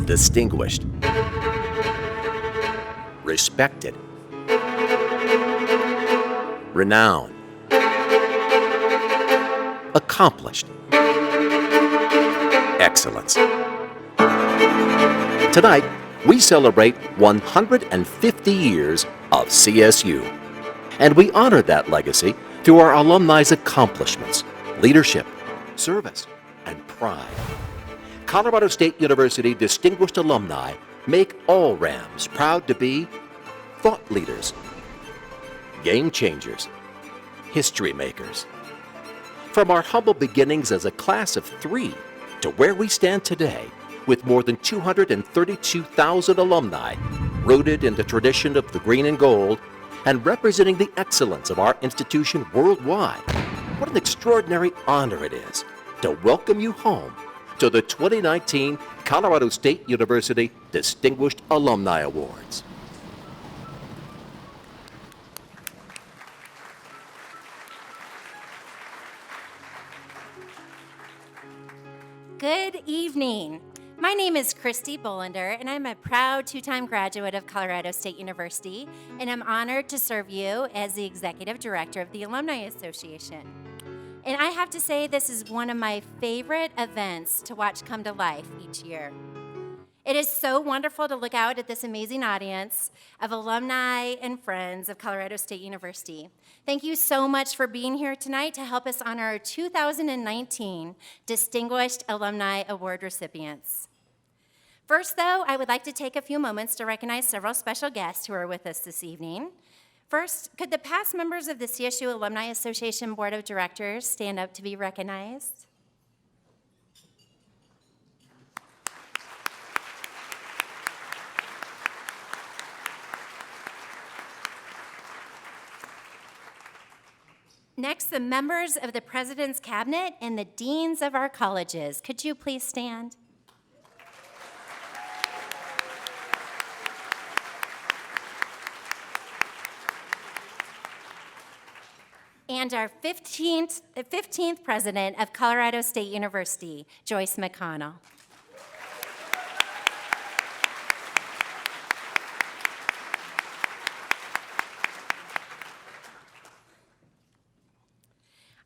Distinguished. Respected. Renowned. Accomplished. Excellence. Tonight, we celebrate 150 years of CSU. And we honor that legacy through our alumni's accomplishments, leadership, service, and pride. Colorado State University distinguished alumni make all Rams proud to be thought leaders, game changers, history makers. From our humble beginnings as a class of 3 to where we stand today with more than 232,000 alumni rooted in the tradition of the green and gold and representing the excellence of our institution worldwide. What an extraordinary honor it is to welcome you home to the 2019 Colorado State University Distinguished Alumni Awards. Good evening. My name is Christy Bollender, and I'm a proud 2-time graduate of Colorado State University, and I'm honored to serve you as the Executive Director of the Alumni Association. And I have to say, this is one of my favorite events to watch come to life each year. It is so wonderful to look out at this amazing audience of alumni and friends of Colorado State University. Thank you so much for being here tonight to help us honor our 2019 Distinguished Alumni Award recipients. First, though, I would like to take a few moments to recognize several special guests who are with us this evening. First, could the past members of the CSU Alumni Association Board of Directors stand up to be recognized? Next, the members of the President's Cabinet and the deans of our colleges. Could you please stand? And our 15th President of Colorado State University, Joyce McConnell.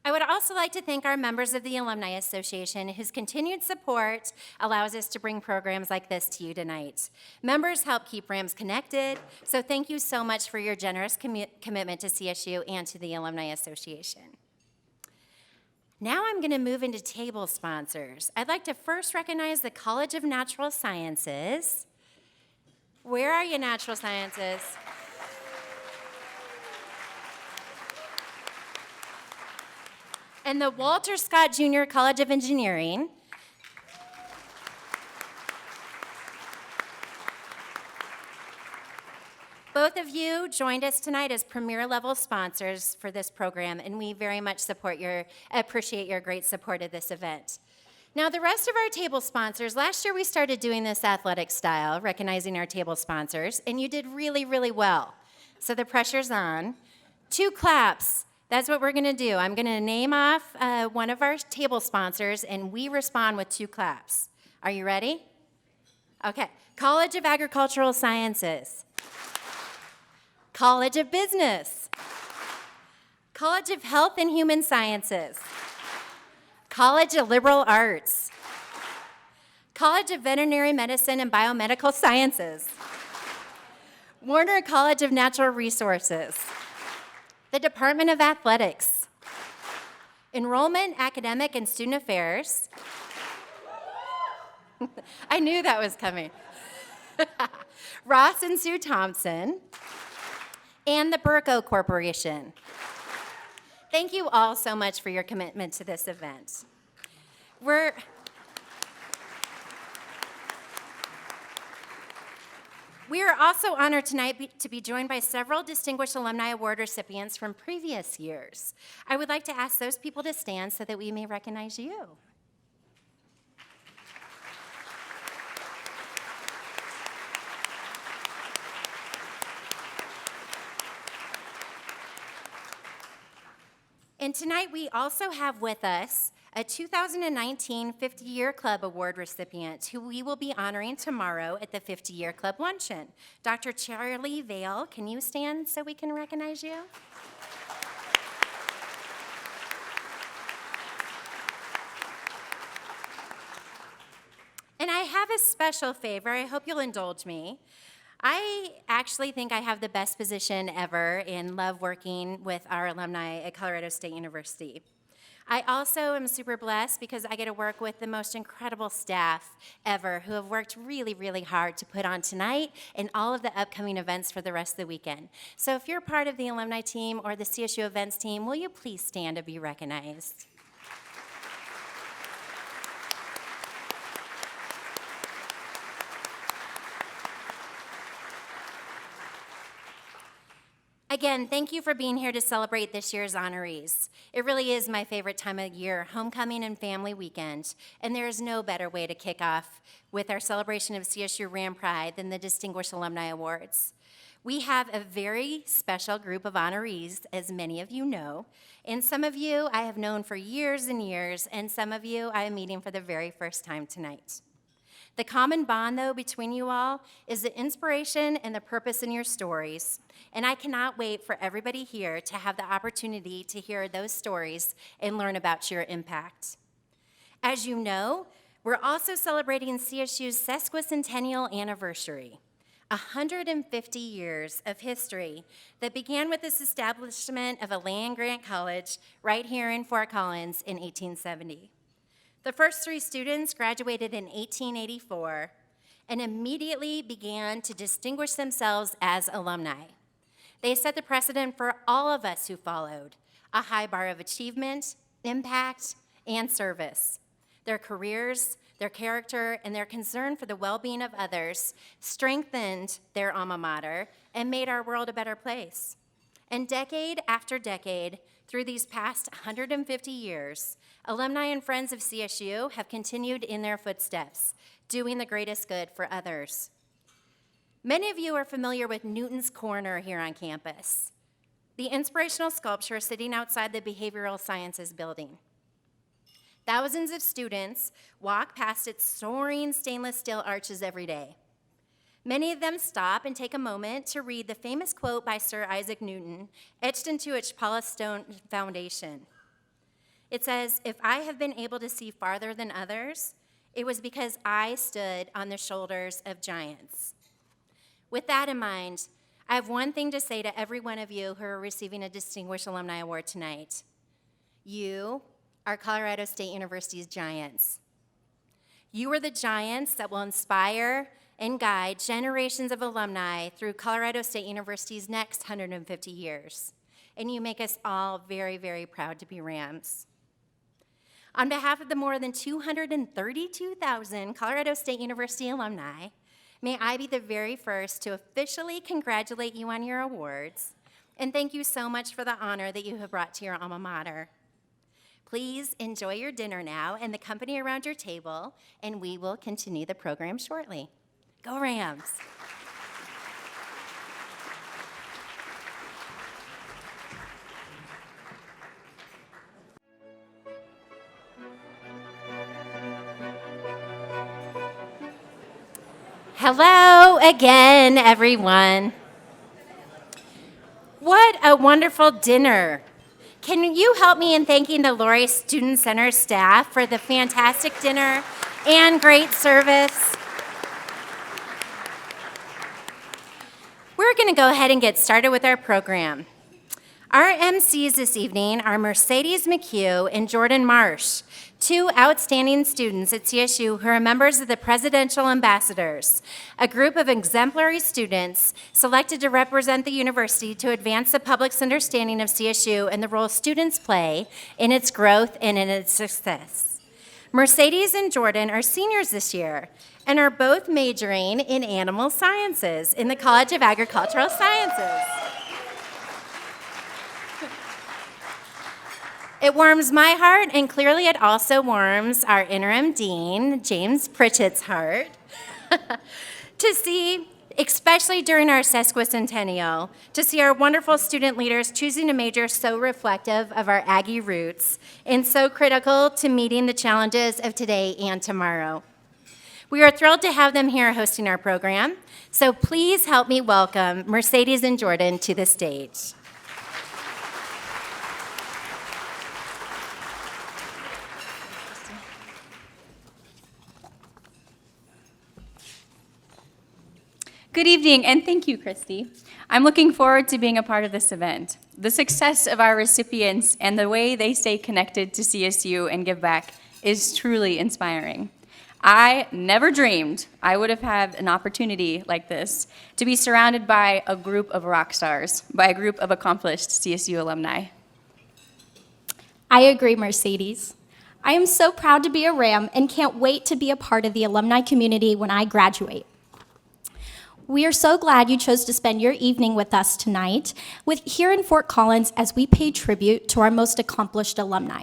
I would also like to thank our members of the Alumni Association whose continued support allows us to bring programs like this to you tonight. Members help keep Rams connected, so thank you so much for your generous commitment to CSU and to the Alumni Association. Now I'm going to move into table sponsors. I'd like to first recognize the College of Natural Sciences. Where are you, Natural Sciences? And the Walter Scott Jr. College of Engineering. Both of you joined us tonight as premier level sponsors for this program, and we very much appreciate your great support of this event. Now, the rest of our table sponsors, last year we started doing this athletic style, recognizing our table sponsors, and you did really, really well. So the pressure's on. 2 claps. That's what we're going to do. I'm going to name off one of our table sponsors, and we respond with 2 claps. Are you ready? Okay. College of Agricultural Sciences. College of Business. College of Health and Human Sciences. College of Liberal Arts. College of Veterinary Medicine and Biomedical Sciences. Warner College of Natural Resources. The Department of Athletics, Enrollment, Academic, and Student Affairs. I knew that was coming. Ross and Sue Thompson, and the Burco Corporation. Thank you all so much for your commitment to this event. We are also honored tonight to be joined by several distinguished alumni award recipients from previous years. I would like to ask those people to stand so that we may recognize you. And tonight we also have with us a 2019 50-Year Club Award recipient who we will be honoring tomorrow at the 50-Year Club Luncheon. Dr. Charlie Vale, can you stand so we can recognize you? And I have a special favor. I hope you'll indulge me. I actually think I have the best position ever and love working with our alumni at Colorado State University. I also am super blessed because I get to work with the most incredible staff ever who have worked really, really hard to put on tonight and all of the upcoming events for the rest of the weekend. So if you're part of the alumni team or the CSU events team, will you please stand to be recognized? Again, thank you for being here to celebrate this year's honorees. It really is my favorite time of year, homecoming and family weekend, and there is no better way to kick off with our celebration of CSU Ram Pride than the Distinguished Alumni Awards. We have a very special group of honorees, as many of you know, and some of you I have known for years and years, and some of you I am meeting for the very first time tonight. The common bond, though, between you all is the inspiration and the purpose in your stories, and I cannot wait for everybody here to have the opportunity to hear those stories and learn about your impact. As you know, we're also celebrating CSU's sesquicentennial anniversary, 150 years of history that began with this establishment of a land-grant college right here in Fort Collins in 1870. The first 3 students graduated in 1884 and immediately began to distinguish themselves as alumni. They set the precedent for all of us who followed, a high bar of achievement, impact, and service. Their careers, their character, and their concern for the well-being of others strengthened their alma mater and made our world a better place. And decade after decade, through these past 150 years, alumni and friends of CSU have continued in their footsteps, doing the greatest good for others. Many of you are familiar with Newton's Corner here on campus, the inspirational sculpture sitting outside the Behavioral Sciences building. Thousands of students walk past its soaring stainless steel arches every day. Many of them stop and take a moment to read the famous quote by Sir Isaac Newton, etched into its polished stone foundation. It says, "If I have been able to see farther than others, it was because I stood on the shoulders of giants." With that in mind, I have one thing to say to every one of you who are receiving a Distinguished Alumni Award tonight. You are Colorado State University's giants. You are the giants that will inspire and guide generations of alumni through Colorado State University's next 150 years. And you make us all very, very proud to be Rams. On behalf of the more than 232,000 Colorado State University alumni, may I be the very first to officially congratulate you on your awards, and thank you so much for the honor that you have brought to your alma mater. Please enjoy your dinner now and the company around your table, and we will continue the program shortly. Go Rams! Hello again, everyone. What a wonderful dinner. Can you help me in thanking the Laurie Student Center staff for the fantastic dinner and great service? We're going to go ahead and get started with our program. Our MCs this evening are Mercedes McHugh and Jordan Marsh, 2 outstanding students at CSU who are members of the Presidential Ambassadors, a group of exemplary students selected to represent the university to advance the public's understanding of CSU and the role students play in its growth and in its success. Mercedes and Jordan are seniors this year and are both majoring in animal sciences in the College of Agricultural Sciences. It warms my heart, and clearly it also warms our interim dean, James Pritchett's heart, to see especially during our sesquicentennial, to see our wonderful student leaders choosing a major so reflective of our Aggie roots and so critical to meeting the challenges of today and tomorrow. We are thrilled to have them here hosting our program, so please help me welcome Mercedes and Jordan to the stage. Good evening, and thank you, Christy. I'm looking forward to being a part of this event. The success of our recipients and the way they stay connected to CSU and give back is truly inspiring. I never dreamed I would have had an opportunity like this to be surrounded by a group of rock stars, by a group of accomplished CSU alumni. I agree, Mercedes. I am so proud to be a Ram and can't wait to be a part of the alumni community when I graduate. We are so glad you chose to spend your evening with us tonight, here in Fort Collins as we pay tribute to our most accomplished alumni.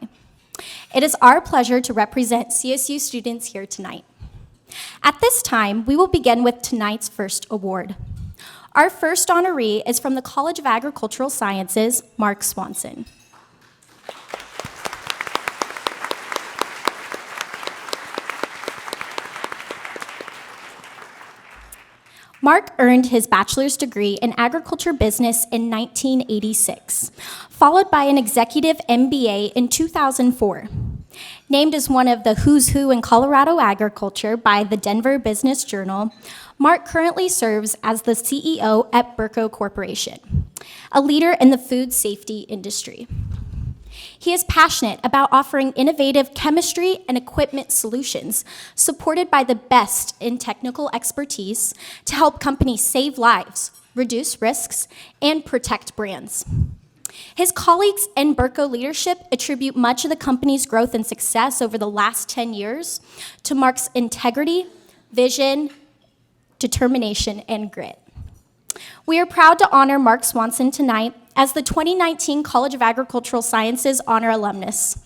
It is our pleasure to represent CSU students here tonight. At this time, we will begin with tonight's first award. Our first honoree is from the College of Agricultural Sciences, Mark Swanson. Mark earned his bachelor's degree in agriculture business in 1986, followed by an executive MBA in 2004. Named as one of the who's who in Colorado agriculture by the Denver Business Journal, Mark currently serves as the CEO at Burco Corporation, a leader in the food safety industry. He is passionate about offering innovative chemistry and equipment solutions supported by the best in technical expertise to help companies save lives, reduce risks, and protect brands. His colleagues and Burco leadership attribute much of the company's growth and success over the last 10 years to Mark's integrity, vision, determination, and grit. We are proud to honor Mark Swanson tonight as the 2019 College of Agricultural Sciences Honor Alumnus.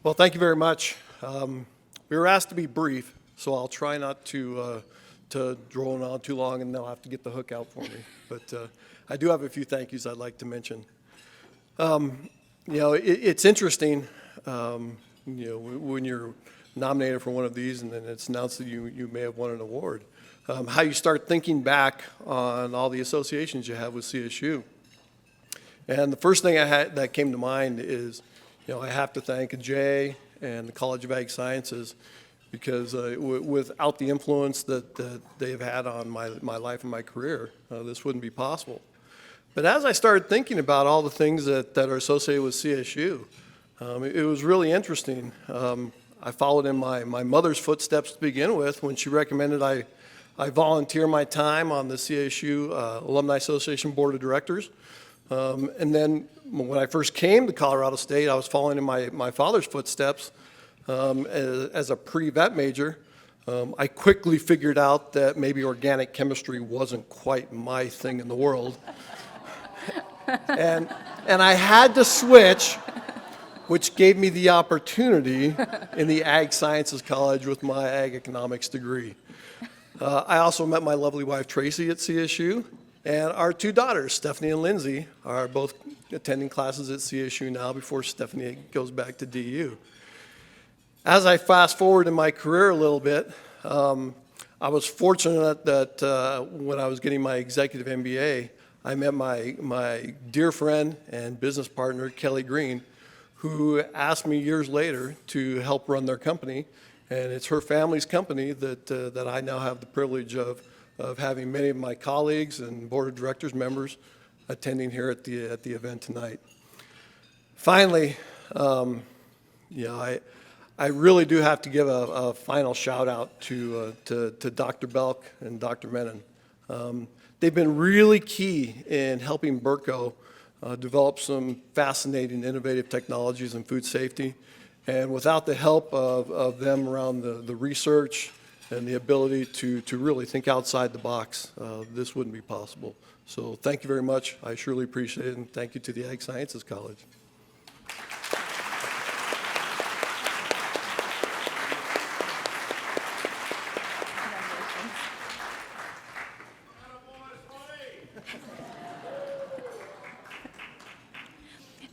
Well, thank you very much. We were asked to be brief, so I'll try not to drone on too long, and they'll have to get the hook out for me. But I do have a few thank yous I'd like to mention. It's interesting, when you're nominated for one of these and then it's announced that you may have won an award, how you start thinking back on all the associations you have with CSU. And the first thing that came to mind is, I have to thank Jay and the College of Ag Sciences, because without the influence that they've had on my life and my career, this wouldn't be possible. But as I started thinking about all the things that are associated with CSU, it was really interesting. I followed in my mother's footsteps to begin with when she recommended I volunteer my time on the CSU Alumni Association Board of Directors. And then when I first came to Colorado State, I was following in my father's footsteps as a pre-vet major. I quickly figured out that maybe organic chemistry wasn't quite my thing in the world. And I had to switch, which gave me the opportunity in the Ag Sciences College with my Ag Economics degree. I also met my lovely wife, Tracy, at CSU, and our two daughters, Stephanie and Lindsay, are both attending classes at CSU now before Stephanie goes back to DU. As I fast forward in my career a little bit, I was fortunate that when I was getting my executive MBA, I met my dear friend and business partner, Kelly Green, who asked me years later to help run their company. And it's her family's company that I now have the privilege of having many of my colleagues and board of directors members attending here at the event tonight. Finally, I really do have to give a final shout out to Dr. Belk and Dr. Menon. They've been really key in helping Burco develop some fascinating, innovative technologies in food safety. And without the help of them around the research and the ability to really think outside the box, this wouldn't be possible. So thank you very much. I surely appreciate it, and thank you to the Ag Sciences College.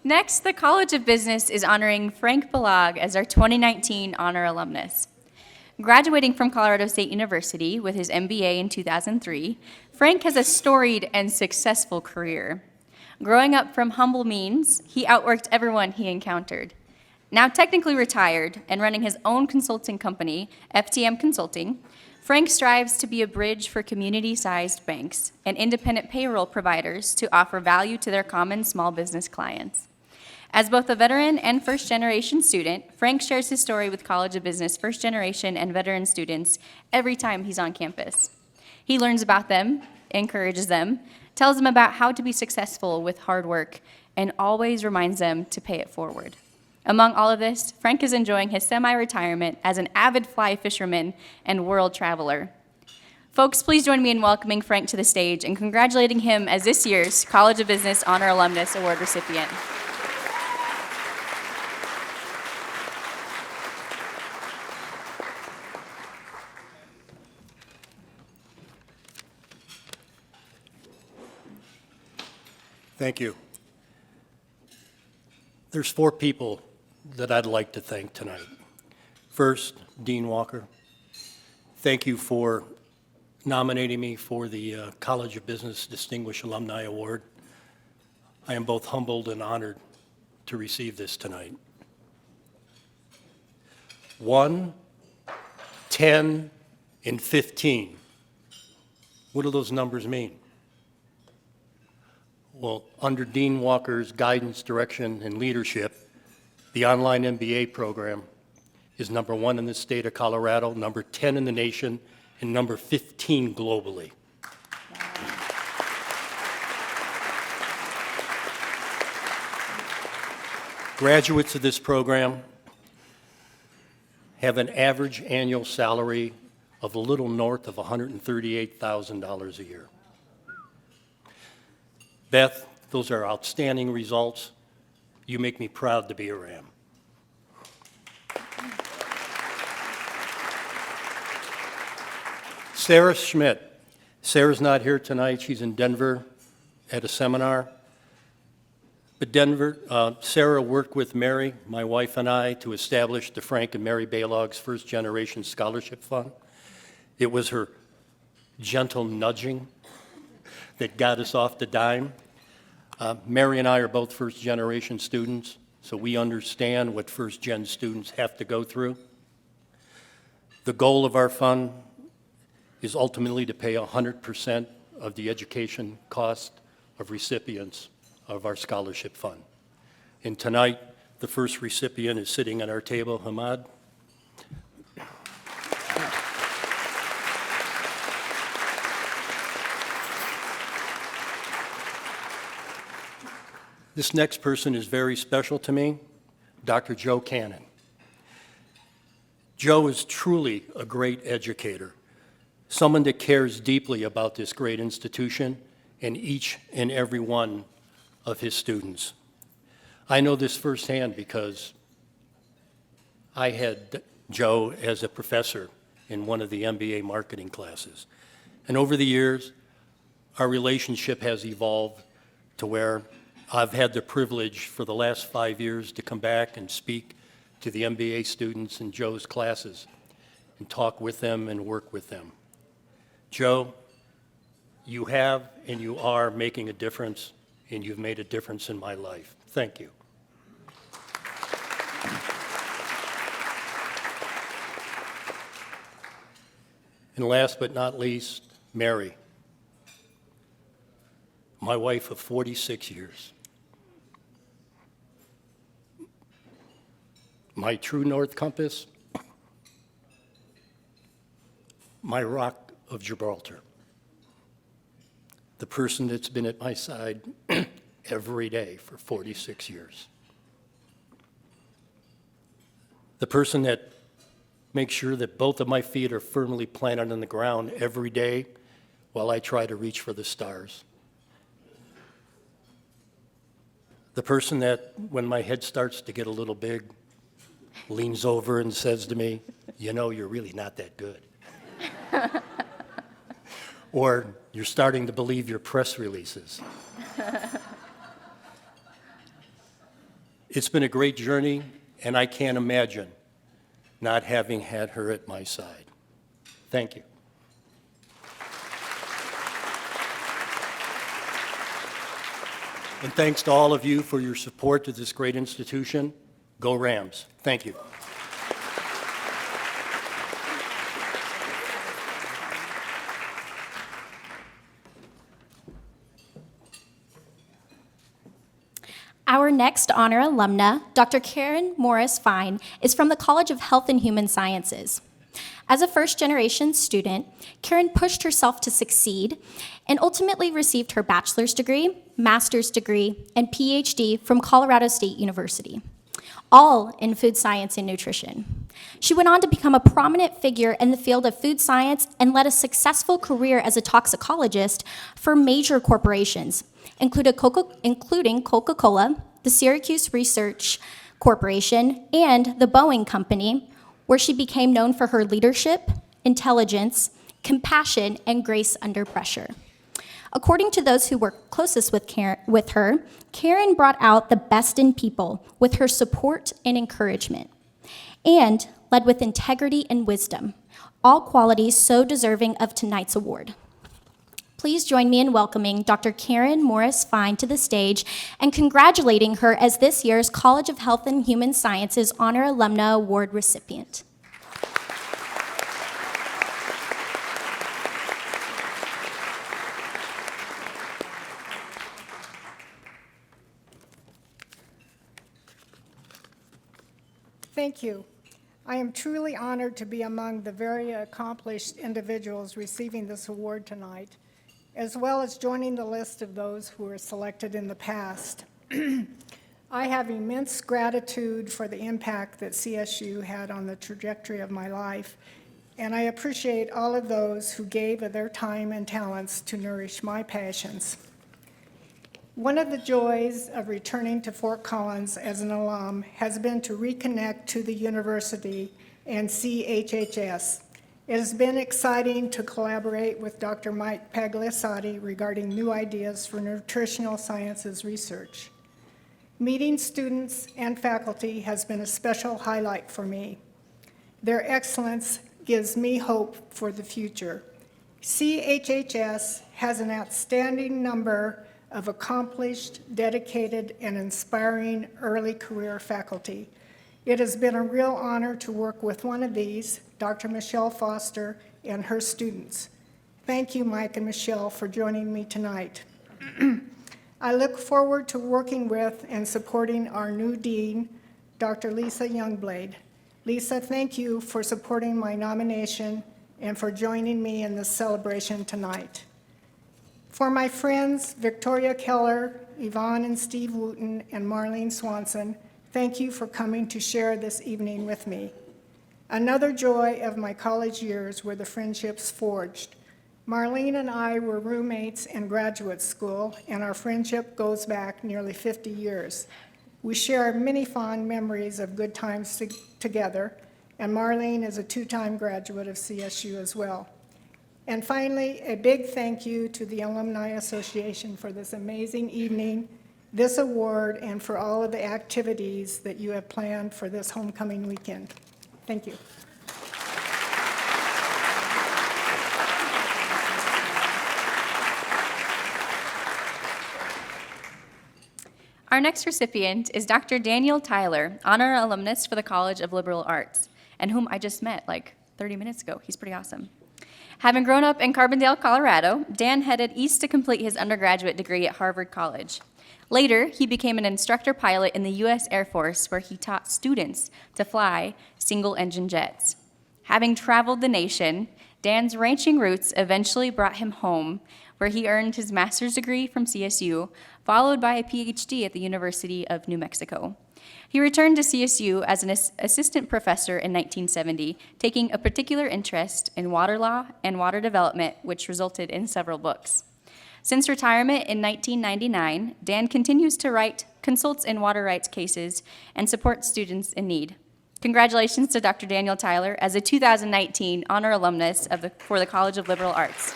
Next, the College of Business is honoring Frank Balag as our 2019 honor alumnus. Graduating from Colorado State University with his MBA in 2003, Frank has a storied and successful career. Growing up from humble means, he outworked everyone he encountered. Now technically retired and running his own consulting company, FTM Consulting, Frank strives to be a bridge for community-sized banks and independent payroll providers to offer value to their common small business clients. As both a veteran and first-generation student, Frank shares his story with College of Business first-generation and veteran students every time he's on campus. He learns about them, encourages them, tells them about how to be successful with hard work, and always reminds them to pay it forward. Among all of this, Frank is enjoying his semi-retirement as an avid fly fisherman and world traveler. Folks, please join me in welcoming Frank to the stage and congratulating him as this year's College of Business Honor Alumnus Award recipient. Thank you. There's 4 people that I'd like to thank tonight. First, Dean Walker. Thank you for nominating me for the College of Business Distinguished Alumni Award. I am both humbled and honored to receive this tonight. 1, 10, and 15. What do those numbers mean? Well, under Dean Walker's guidance, direction, and leadership, the online MBA program is number 1 in the state of Colorado, number 10 in the nation, and number 15 globally. Graduates of this program have an average annual salary of a little north of $138,000 a year. Beth, those are outstanding results. You make me proud to be a Ram. Sarah Schmidt. Sarah's not here tonight. She's in Denver at a seminar. But Sarah worked with Mary, my wife, and I to establish the Frank and Mary Balog's First Generation Scholarship Fund. It was her gentle nudging that got us off the dime. Mary and I are both first-generation students, so we understand what first-gen students have to go through. The goal of our fund is ultimately to pay 100% of the education cost of recipients of our scholarship fund. And tonight, the first recipient is sitting at our table, Hamad. This next person is very special to me, Dr. Joe Cannon. Joe is truly a great educator, someone that cares deeply about this great institution and each and every one of his students. I know this firsthand because I had Joe as a professor in one of the MBA marketing classes. And over the years, our relationship has evolved to where I've had the privilege for the last 5 years to come back and speak to the MBA students in Joe's classes and talk with them and work with them. Joe, you have and you are making a difference, and you've made a difference in my life. Thank you. And last but not least, Mary, my wife of 46 years. My true north compass, my rock of Gibraltar, the person that's been at my side every day for 46 years, the person that make sure that both of my feet are firmly planted on the ground every day while I try to reach for the stars. The person that, when my head starts to get a little big, leans over and says to me, "You know, you're really not that good." Or, "You're starting to believe your press releases." It's been a great journey, and I can't imagine not having had her at my side. Thank you. And thanks to all of you for your support to this great institution. Go Rams. Thank you. Our next honor alumna, Dr. Karen Morris Fine, is from the College of Health and Human Sciences. As a first-generation student, Karen pushed herself to succeed and ultimately received her bachelor's degree, master's degree, and PhD from Colorado State University, all in food science and nutrition. She went on to become a prominent figure in the field of food science and led a successful career as a toxicologist for major corporations, including Coca-Cola, the Syracuse Research Corporation, and the Boeing Company, where she became known for her leadership, intelligence, compassion, and grace under pressure. According to those who worked closest with her, Karen brought out the best in people with her support and encouragement, and led with integrity and wisdom, all qualities so deserving of tonight's award. Please join me in welcoming Dr. Karen Morris Fine to the stage and congratulating her as this year's College of Health and Human Sciences Honor Alumna Award recipient. Thank you. I am truly honored to be among the very accomplished individuals receiving this award tonight, as well as joining the list of those who were selected in the past. I have immense gratitude for the impact that CSU had on the trajectory of my life, and I appreciate all of those who gave of their time and talents to nourish my passions. One of the joys of returning to Fort Collins as an alum has been to reconnect to the university and CHHS. It has been exciting to collaborate with Dr. Mike Pagliassotti regarding new ideas for nutritional sciences research. Meeting students and faculty has been a special highlight for me. Their excellence gives me hope for the future. CHHS has an outstanding number of accomplished, dedicated, and inspiring early career faculty. It has been a real honor to work with one of these, Dr. Michelle Foster, and her students. Thank you, Mike and Michelle, for joining me tonight. I look forward to working with and supporting our new dean, Dr. Lisa Youngblade. Lisa, thank you for supporting my nomination and for joining me in this celebration tonight. For my friends, Victoria Keller, Yvonne and Steve Wooten, and Marlene Swanson, thank you for coming to share this evening with me. Another joy of my college years were the friendships forged. Marlene and I were roommates in graduate school, and our friendship goes back nearly 50 years. We share many fond memories of good times together, and Marlene is a two-time graduate of CSU as well. And finally, a big thank you to the Alumni Association for this amazing evening, this award, and for all of the activities that you have planned for this homecoming weekend. Thank you. Our next recipient is Dr. Daniel Tyler, honor alumnus for the College of Liberal Arts, and whom I just met like 30 minutes ago. He's pretty awesome. Having grown up in Carbondale, Colorado, Dan headed east to complete his undergraduate degree at Harvard College. Later, he became an instructor pilot in the U.S. Air Force, where he taught students to fly single-engine jets. Having traveled the nation, Dan's ranching roots eventually brought him home, where he earned his master's degree from CSU, followed by a PhD at the University of New Mexico. He returned to CSU as an assistant professor in 1970, taking a particular interest in water law and water development, which resulted in several books. Since retirement in 1999, Dan continues to write, consults in water rights cases, and supports students in need. Congratulations to Dr. Daniel Tyler as a 2019 honor alumnus for the College of Liberal Arts.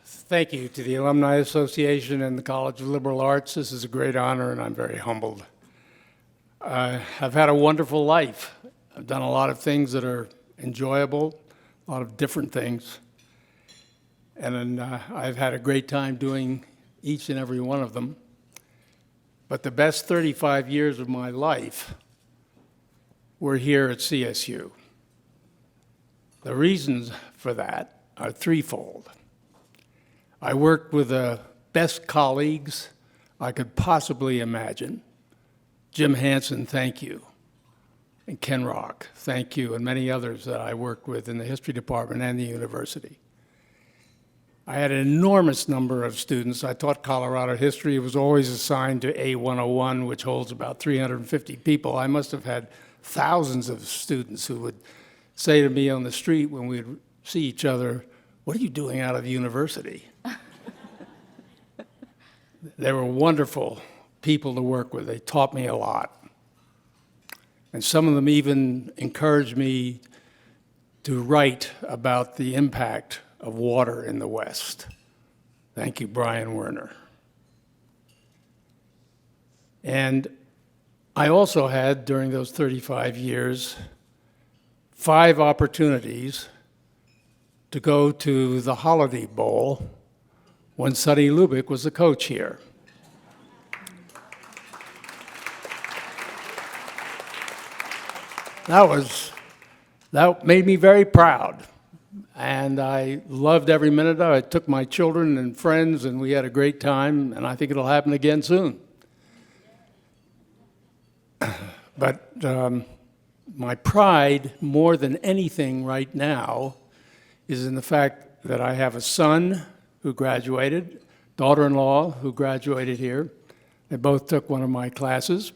Thank you to the Alumni Association and the College of Liberal Arts. This is a great honor, and I'm very humbled. I've had a wonderful life. I've done a lot of things that are enjoyable, a lot of different things. And I've had a great time doing each and every one of them. But the best 35 years of my life were here at CSU. The reasons for that are threefold. I worked with the best colleagues I could possibly imagine. Jim Hansen, thank you. And Ken Rock, thank you, and many others that I worked with in the history department and the university. I had an enormous number of students. I taught Colorado history. It was always assigned to A101, which holds about 350 people. I must have had thousands of students who would say to me on the street when we'd see each other, "What are you doing out of university?" They were wonderful people to work with. They taught me a lot. And some of them even encouraged me to write about the impact of water in the West. Thank you, Brian Werner. And I also had, during those 35 years, 5 opportunities to go to the Holiday Bowl when Sonny Lubick was the coach here. That made me very proud, and I loved every minute of it. I took my children and friends, and we had a great time, and I think it'll happen again soon. But my pride, more than anything right now, is in the fact that I have a son who graduated, daughter-in-law who graduated here. They both took one of my classes.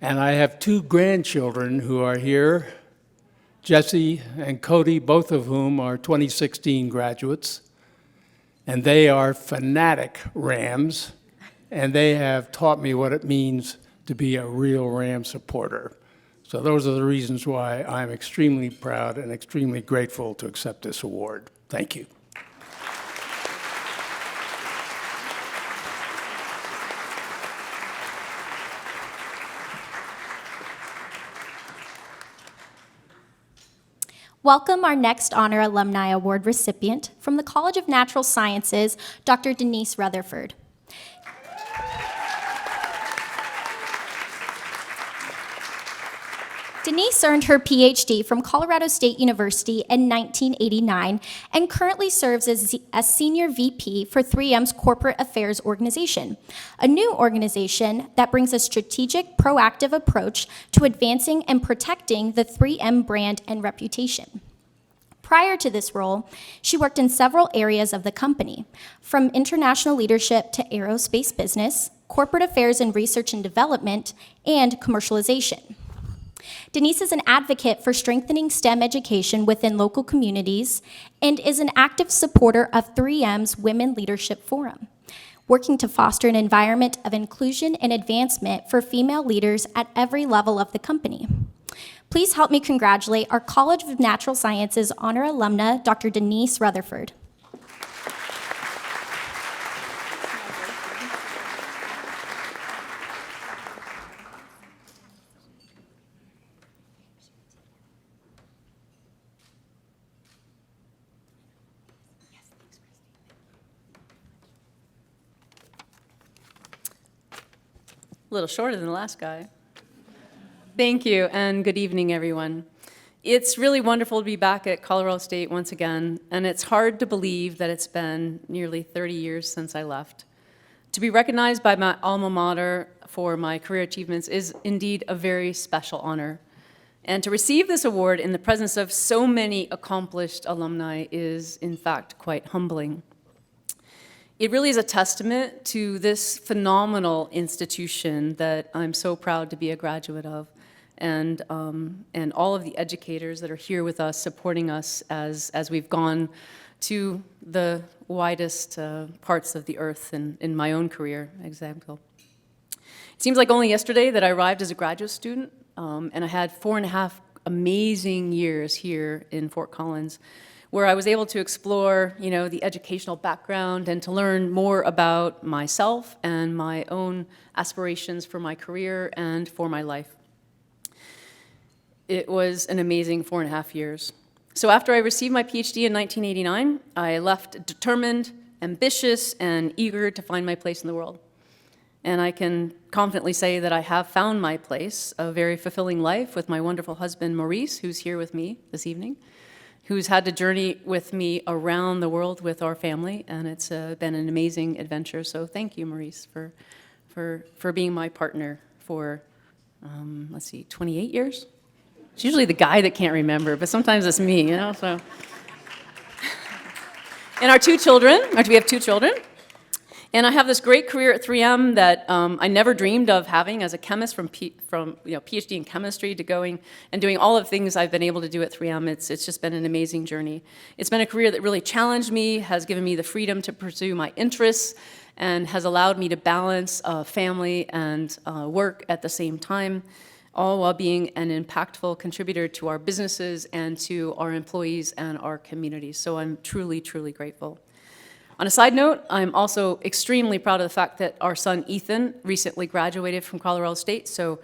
And I have 2 grandchildren who are here, Jesse and Cody, both of whom are 2016 graduates. And they are fanatic Rams, and they have taught me what it means to be a real Ram supporter. So those are the reasons why I'm extremely proud and extremely grateful to accept this award. Thank you. Welcome our next Honor Alumni Award recipient from the College of Natural Sciences, Dr. Denise Rutherford. Denise earned her PhD from Colorado State University in 1989 and currently serves as Senior VP for 3M's Corporate Affairs Organization, a new organization that brings a strategic, proactive approach to advancing and protecting the 3M brand and reputation. Prior to this role, she worked in several areas of the company, from international leadership to aerospace business, corporate affairs and research and development, and commercialization. Denise is an advocate for strengthening STEM education within local communities and is an active supporter of 3M's Women Leadership Forum, working to foster an environment of inclusion and advancement for female leaders at every level of the company. Please help me congratulate our College of Natural Sciences Honor Alumna, Dr. Denise Rutherford. A little shorter than the last guy. Thank you, and good evening, everyone. It's really wonderful to be back at Colorado State once again, and it's hard to believe that it's been nearly 30 years since I left. To be recognized by my alma mater for my career achievements is indeed a very special honor. And to receive this award in the presence of so many accomplished alumni is, in fact, quite humbling. It really is a testament to this phenomenal institution that I'm so proud to be a graduate of, and all of the educators that are here with us, supporting us as we've gone to the widest parts of the earth in my own career example. It seems like only yesterday that I arrived as a graduate student, and I had 4.5 amazing years here in Fort Collins, where I was able to explore, the educational background and to learn more about myself and my own aspirations for my career and for my life. It was an amazing 4.5 years. So after I received my PhD in 1989, I left determined, ambitious, and eager to find my place in the world. And I can confidently say that I have found my place, a very fulfilling life with my wonderful husband, Maurice, who's here with me this evening, who's had to journey with me around the world with our family, and it's been an amazing adventure. So thank you, Maurice, for being my partner for, 28 years? It's usually the guy that can't remember, but sometimes it's me, so. And our 2 children, we have 2 children. And I have this great career at 3M that I never dreamed of having as a chemist from PhD in chemistry to going and doing all of the things I've been able to do at 3M. It's just been an amazing journey. It's been a career that really challenged me, has given me the freedom to pursue my interests, and has allowed me to balance family and work at the same time, all while being an impactful contributor to our businesses and to our employees and our communities. So I'm truly, truly grateful. On a side note, I'm also extremely proud of the fact that our son Ethan recently graduated from Colorado State, so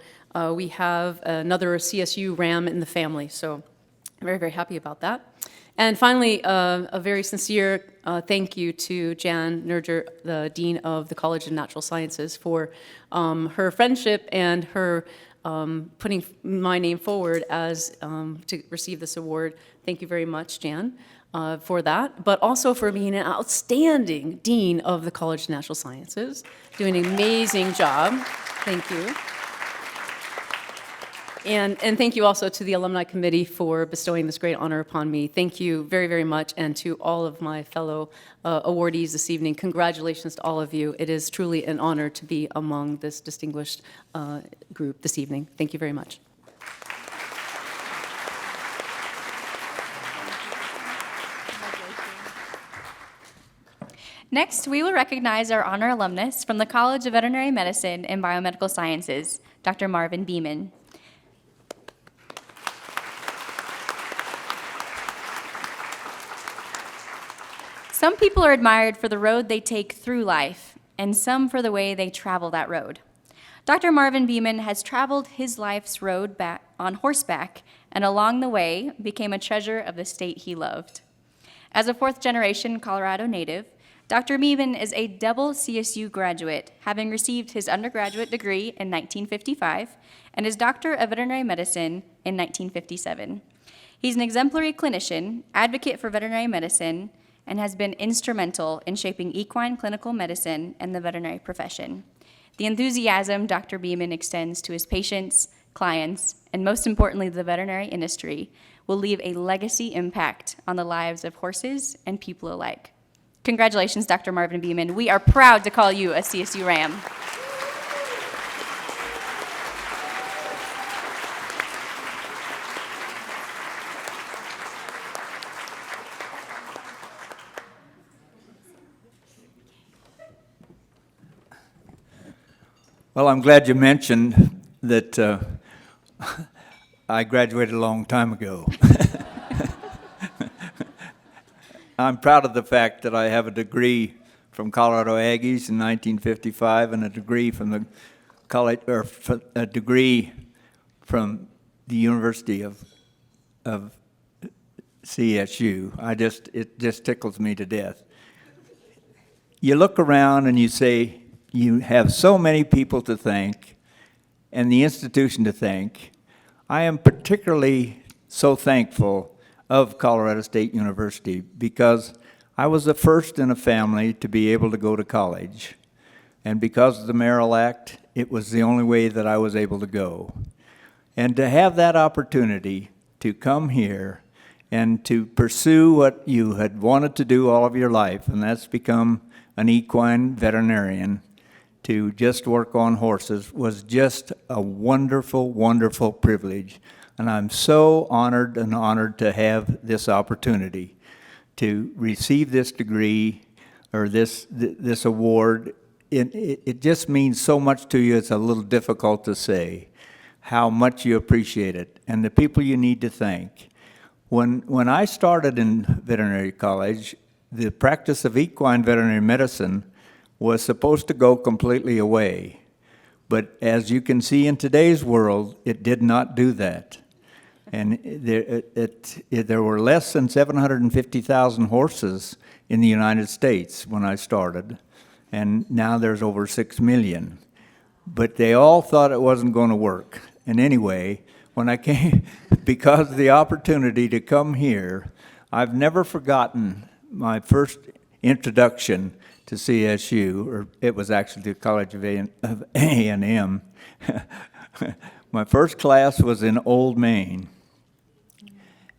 we have another CSU Ram in the family, so I'm very, very happy about that. And finally, a very sincere thank you to Jan Nerger, the Dean of the College of Natural Sciences, for her friendship and her putting my name forward as to receive this award. Thank you very much, Jan, for that, but also for being an outstanding Dean of the College of Natural Sciences, doing an amazing job. Thank you. And thank you also to the Alumni Committee for bestowing this great honor upon me. Thank you very, very much, and to all of my fellow awardees this evening. Congratulations to all of you. It is truly an honor to be among this distinguished group this evening. Thank you very much. Next, we will recognize our honor alumnus from the College of Veterinary Medicine and Biomedical Sciences, Dr. Marvin Beeman. Some people are admired for the road they take through life, and some for the way they travel that road. Dr. Marvin Beeman has traveled his life's road back on horseback, and along the way became a treasure of the state he loved. As a fourth-generation Colorado native, Dr. Beeman is a double CSU graduate, having received his undergraduate degree in 1955 and his Doctor of Veterinary Medicine in 1957. He's an exemplary clinician, advocate for veterinary medicine, and has been instrumental in shaping equine clinical medicine and the veterinary profession. The enthusiasm Dr. Beeman extends to his patients, clients, and most importantly, the veterinary industry, will leave a legacy impact on the lives of horses and people alike. Congratulations, Dr. Marvin Beeman. We are proud to call you a CSU Ram. Well, I'm glad you mentioned that I graduated a long time ago. I'm proud of the fact that I have a degree from Colorado Aggies in 1955 and a degree from the college, or a degree from the University of CSU. It just tickles me to death. You look around and you say, you have so many people to thank and the institution to thank. I am particularly so thankful of Colorado State University because I was the first in a family to be able to go to college. And because of the Merrill Act, it was the only way that I was able to go. And to have that opportunity to come here and to pursue what you had wanted to do all of your life, and that's become an equine veterinarian, to just work on horses, was just a wonderful, wonderful privilege. And I'm so honored to have this opportunity to receive this degree or this award. It just means so much to you, it's a little difficult to say how much you appreciate it, and the people you need to thank. When I started in veterinary college, the practice of equine veterinary medicine was supposed to go completely away. But as you can see in today's world, it did not do that. And there were less than 750,000 horses in the United States when I started, and now there's over 6 million. But they all thought it wasn't going to work. And anyway, when I came, because of the opportunity to come here, I've never forgotten my first introduction to CSU, or it was actually the College of A&M. My first class was in Old Main.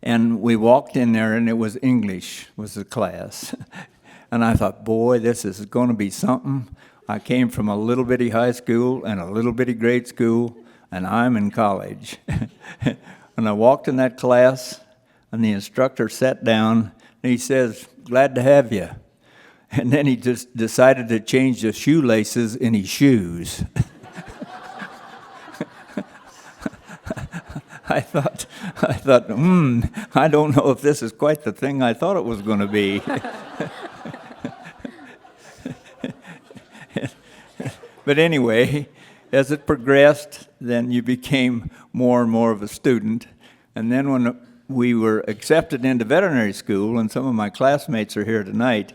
And we walked in there, and it was English was the class. And I thought, boy, this is going to be something. I came from a little bitty high school and a little bitty grade school, and I'm in college. And I walked in that class, and the instructor sat down, and he says, "Glad to have you." And then he just decided to change the shoelaces in his shoes. I thought, I don't know if this is quite the thing I thought it was going to be. But anyway, as it progressed, then you became more and more of a student. And then when we were accepted into veterinary school, and some of my classmates are here tonight,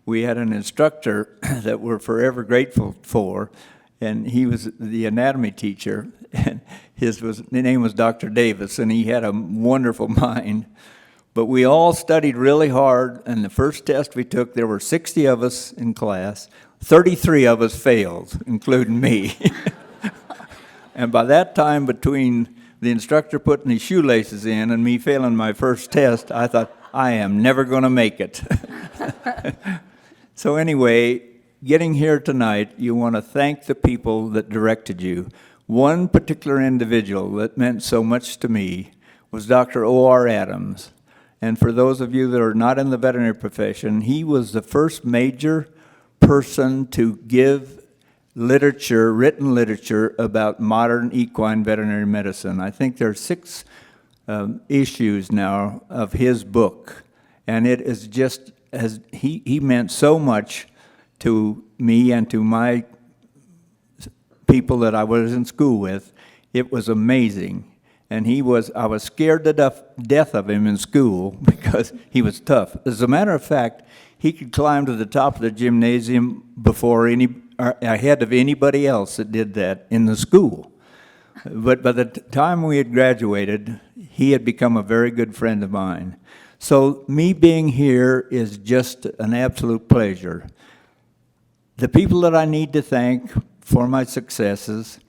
we had an instructor that we're forever grateful for, and he was the anatomy teacher, and his name was Dr. Davis, and he had a wonderful mind. But we all studied really hard, and the first test we took, there were 60 of us in class. 33 of us failed, including me. And by that time, between the instructor putting his shoelaces in and me failing my first test, I thought, I am never going to make it. So anyway, getting here tonight, you want to thank the people that directed you. One particular individual that meant so much to me was Dr. O.R. Adams. And for those of you that are not in the veterinary profession, he was the first major person to give literature, written literature, about modern equine veterinary medicine. I think there are 6 issues now of his book. And it is just, he meant so much to me and to my people that I was in school with. It was amazing. And I was scared to death of him in school because he was tough. As a matter of fact, he could climb to the top of the gymnasium ahead of anybody else that did that in the school. But by the time we had graduated, he had become a very good friend of mine. So me being here is just an absolute pleasure. The people that I need to thank for my successes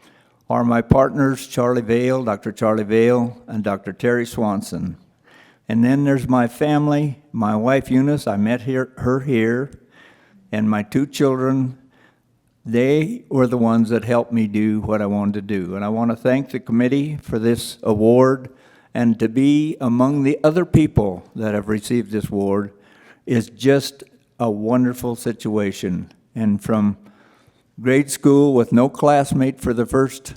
are my partners, Charlie Vale, Dr. Charlie Vale, and Dr. Terry Swanson. And then there's my family, my wife Eunice, I met her here, and my 2 children. They were the ones that helped me do what I wanted to do. And I want to thank the committee for this award, and to be among the other people that have received this award is just a wonderful situation. And from grade school with no classmate for the first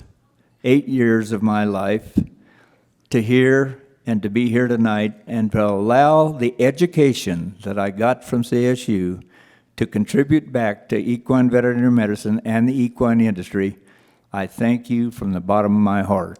8 years of my life to here and to be here tonight and to allow the education that I got from CSU to contribute back to equine veterinary medicine and the equine industry, I thank you from the bottom of my heart.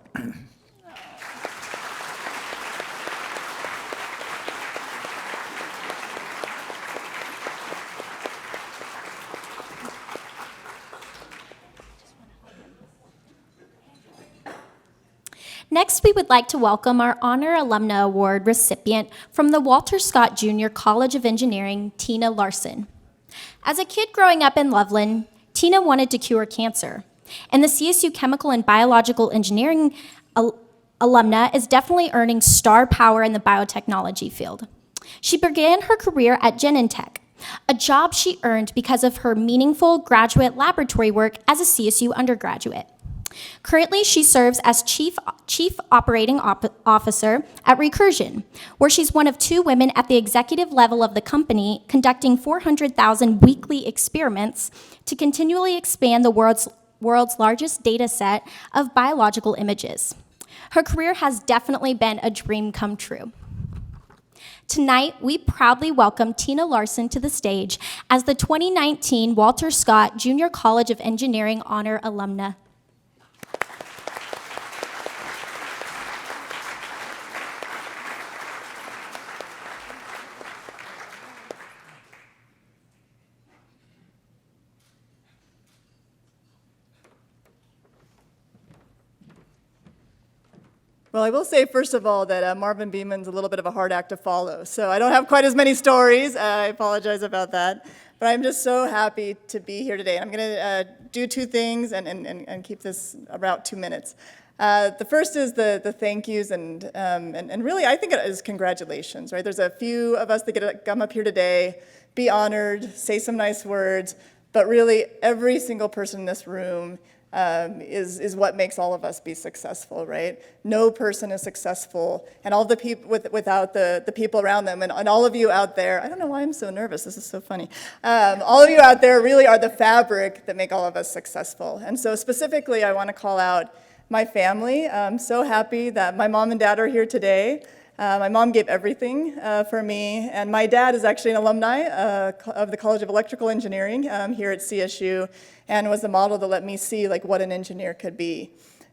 Next, we would like to welcome our Honor Alumna Award recipient from the Walter Scott Jr. College of Engineering, Tina Larson. As a kid growing up in Loveland, Tina wanted to cure cancer. And the CSU Chemical and Biological Engineering alumna is definitely earning star power in the biotechnology field. She began her career at Genentech, a job she earned because of her meaningful graduate laboratory work as a CSU undergraduate. Currently, she serves as Chief Operating Officer at Recursion, where she's one of 2 women at the executive level of the company conducting 400,000 weekly experiments to continually expand the world's largest data set of biological images. Her career has definitely been a dream come true. Tonight, we proudly welcome Tina Larson to the stage as the 2019 Walter Scott Junior College of Engineering Honor Alumna. Well, I will say, first of all, that Marvin Beeman's a little bit of a hard act to follow, so I don't have quite as many stories. I apologize about that. But I'm just so happy to be here today. I'm going to do 2 things and keep this about 2 minutes. The first is the thank yous, and really, I think it is congratulations, right? There's a few of us that get to come up here today, be honored, say some nice words, but really, every single person in this room is what makes all of us be successful, right? No person is successful, and all the people without the people around them, and all of you out there. I don't know why I'm so nervous. This is so funny. All of you out there really are the fabric that make all of us successful. And so specifically, I want to call out my family. I'm so happy that my mom and dad are here today. My mom gave everything for me, and my dad is actually an alumni of the College of Electrical Engineering here at CSU, and was the model that let me see what an engineer could be.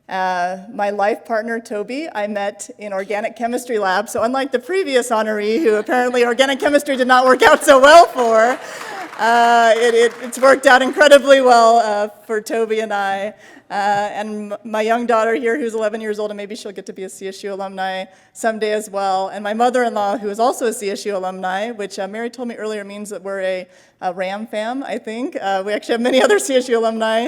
My life partner, Toby, I met in organic chemistry lab, so unlike the previous honoree, who apparently organic chemistry did not work out so well for, it's worked out incredibly well for Toby and I. And my young daughter here, who's 11 years old, and maybe she'll get to be a CSU alumni someday as well. And my mother-in-law, who is also a CSU alumni, which Mary told me earlier means that we're a Ram fam, I think. We actually have many other CSU alumni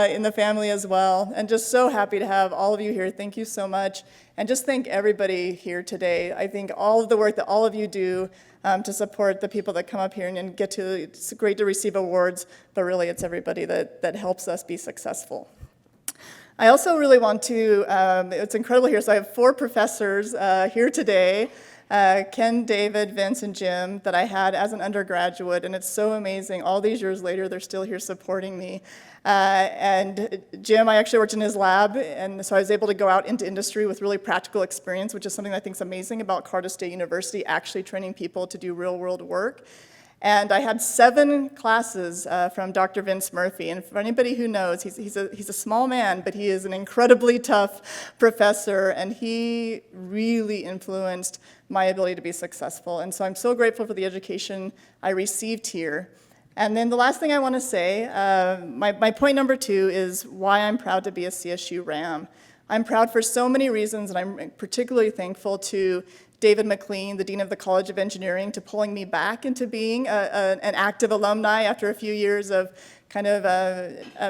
in the family as well. And just so happy to have all of you here. Thank you so much. And just thank everybody here today. I think all of the work that all of you do to support the people that come up here and get to, it's great to receive awards, but really it's everybody that helps us be successful. I also really want to, it's incredible here, so I have 4 professors here today, Ken, David, Vince, and Jim, that I had as an undergraduate, and it's so amazing. All these years later, they're still here supporting me. And Jim, I actually worked in his lab, and so I was able to go out into industry with really practical experience, which is something I think is amazing about Colorado State University, actually training people to do real-world work. And I had 7 classes from Dr. Vince Murphy. And for anybody who knows, he's a small man, but he is an incredibly tough professor, and he really influenced my ability to be successful. And so I'm so grateful for the education I received here. And then the last thing I want to say, my point number 2 is why I'm proud to be a CSU RAM. I'm proud for so many reasons, and I'm particularly thankful to David McLean, the Dean of the College of Engineering, to pulling me back into being an active alumni after a few years of kind of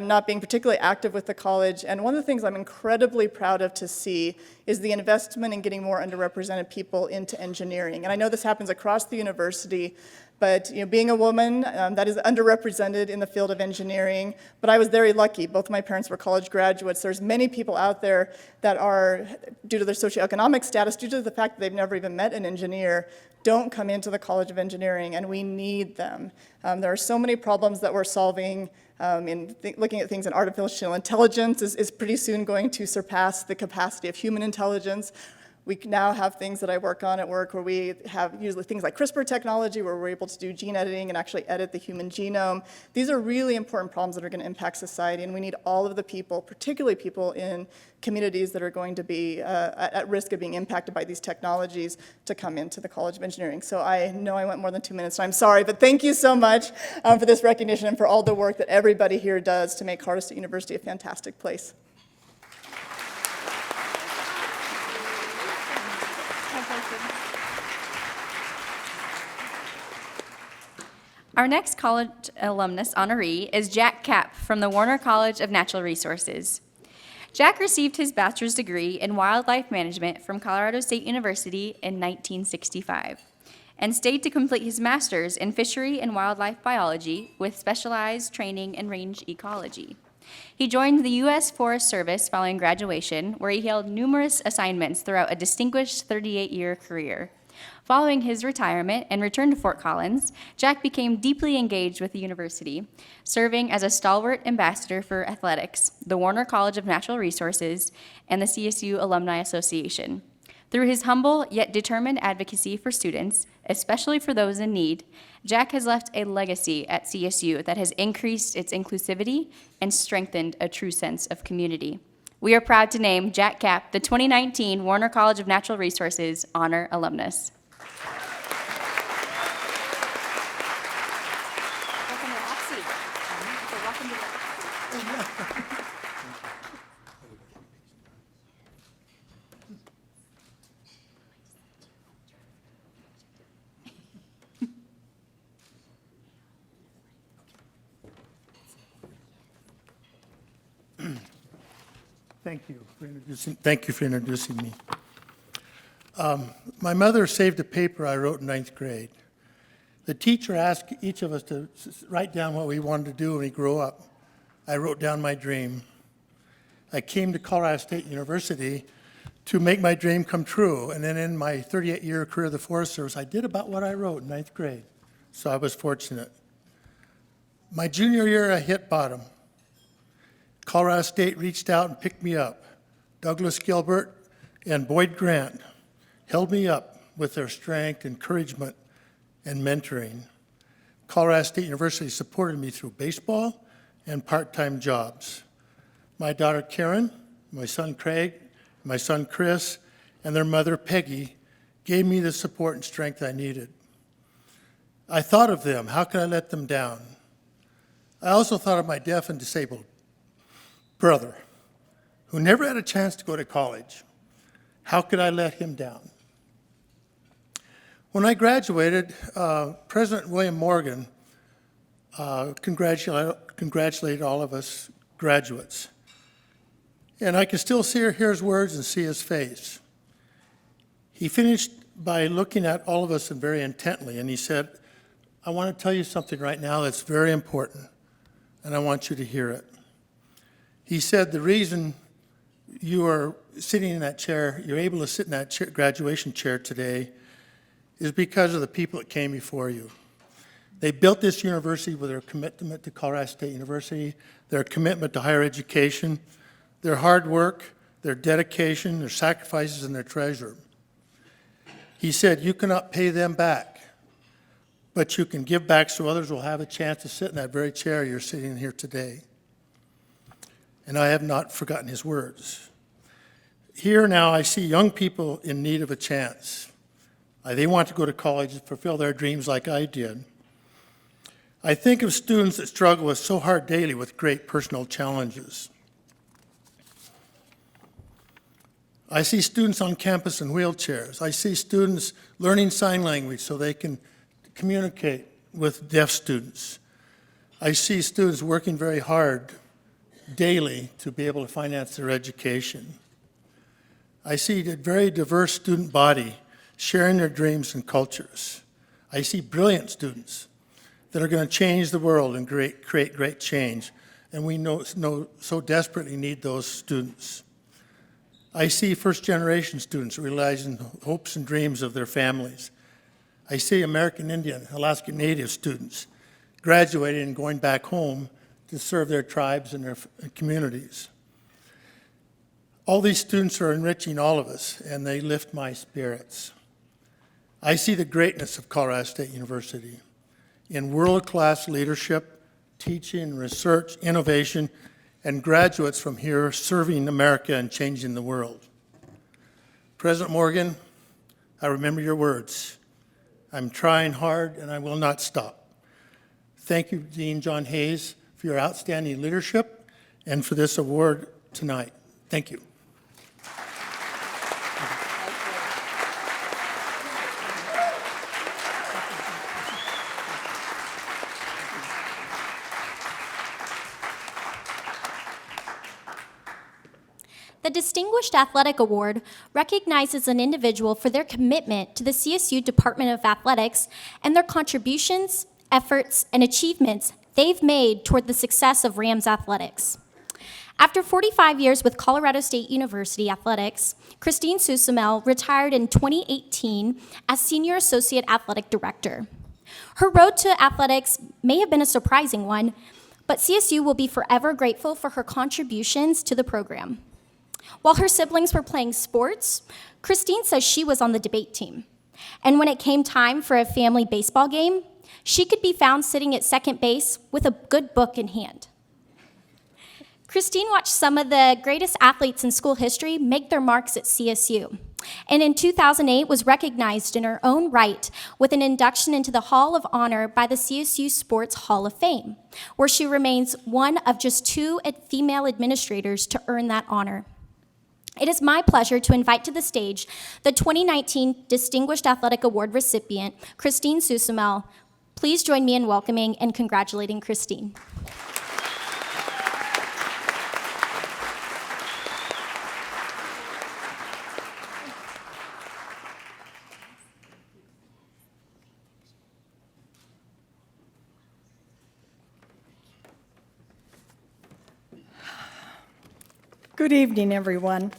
not being particularly active with the college. And one of the things I'm incredibly proud of to see is the investment in getting more underrepresented people into engineering. And I know this happens across the university, but being a woman that is underrepresented in the field of engineering, but I was very lucky. Both my parents were college graduates. There's many people out there that are, due to their socioeconomic status, due to the fact that they've never even met an engineer, don't come into the College of Engineering, and we need them. There are so many problems that we're solving looking at things in artificial intelligence is pretty soon going to surpass the capacity of human intelligence. We now have things that I work on at work where we have usually things like CRISPR technology where we're able to do gene editing and actually edit the human genome. These are really important problems that are going to impact society, and we need all of the people, particularly people in communities that are going to be at risk of being impacted by these technologies, to come into the College of Engineering. So I know I went more than 2 minutes, so I'm sorry, but thank you so much for this recognition and for all the work that everybody here does to make Colorado State University a fantastic place. Our next college alumnus honoree is Jack Kapp from the Warner College of Natural Resources. Jack received his bachelor's degree in wildlife management from Colorado State University in 1965 and stayed to complete his master's in fishery and wildlife biology with specialized training in range ecology. He joined the U.S. Forest Service following graduation, where he held numerous assignments throughout a distinguished 38-year career. Following his retirement and return to Fort Collins, Jack became deeply engaged with the university, serving as a stalwart ambassador for athletics, the Warner College of Natural Resources, and the CSU Alumni Association. Through his humble yet determined advocacy for students, especially for those in need, Jack has left a legacy at CSU that has increased its inclusivity and strengthened a true sense of community. We are proud to name Jack Kapp the 2019 Warner College of Natural Resources Honor Alumnus. Thank you for introducing me. My mother saved a paper I wrote in 9th grade. The teacher asked each of us to write down what we wanted to do when we grow up. I wrote down my dream. I came to Colorado State University to make my dream come true. And then in my 38-year career of the Forest Service, I did about what I wrote in 9th grade. So I was fortunate. My junior year, I hit bottom. Colorado State reached out and picked me up. Douglas Gilbert and Boyd Grant held me up with their strength, encouragement, and mentoring. Colorado State University supported me through baseball and part-time jobs. My daughter Karen, my son Craig, my son Chris, and their mother Peggy gave me the support and strength I needed. I thought of them. How could I let them down? I also thought of my deaf and disabled brother, who never had a chance to go to college. How could I let him down? When I graduated, President William Morgan congratulated all of us graduates. And I can still hear his words and see his face. He finished by looking at all of us very intently, and he said, I want to tell you something right now that's very important, and I want you to hear it. He said, the reason you are sitting in that chair, you're able to sit in that graduation chair today, is because of the people that came before you. They built this university with their commitment to Colorado State University, their commitment to higher education, their hard work, their dedication, their sacrifices, and their treasure. He said, you cannot pay them back, but you can give back so others will have a chance to sit in that very chair you're sitting in here today. And I have not forgotten his words. Here now I see young people in need of a chance. They want to go to college and fulfill their dreams like I did. I think of students that struggle with so hard daily with great personal challenges. I see students on campus in wheelchairs. I see students learning sign language so they can communicate with deaf students. I see students working very hard daily to be able to finance their education. I see a very diverse student body sharing their dreams and cultures. I see brilliant students that are going to change the world and create great change, and we so desperately need those students. I see first-generation students realizing the hopes and dreams of their families. I see American Indian, Alaska Native students graduating and going back home to serve their tribes and their communities. All these students are enriching all of us, and they lift my spirits. I see the greatness of Colorado State University in world-class leadership, teaching, research, innovation, and graduates from here serving America and changing the world. President Morgan, I remember your words. I'm trying hard, and I will not stop. Thank you, Dean John Hayes, for your outstanding leadership and for this award tonight. Thank you. The Distinguished Athletic Award recognizes an individual for their commitment to the CSU Department of Athletics and their contributions, efforts, and achievements they've made toward the success of Rams athletics. After 45 years with Colorado State University Athletics, Christine Susamel retired in 2018 as Senior Associate Athletic Director. Her road to athletics may have been a surprising one, but CSU will be forever grateful for her contributions to the program. While her siblings were playing sports, Christine says she was on the debate team. And when it came time for a family baseball game, she could be found sitting at second base with a good book in hand. Christine watched some of the greatest athletes in school history make their marks at CSU, and in 2008 was recognized in her own right with an induction into the Hall of Honor by the CSU Sports Hall of Fame, where she remains one of just 2 female administrators to earn that honor. It is my pleasure to invite to the stage the 2019 Distinguished Athletic Award recipient, Christine Susamel. Please join me in welcoming and congratulating Christine. Good evening, everyone.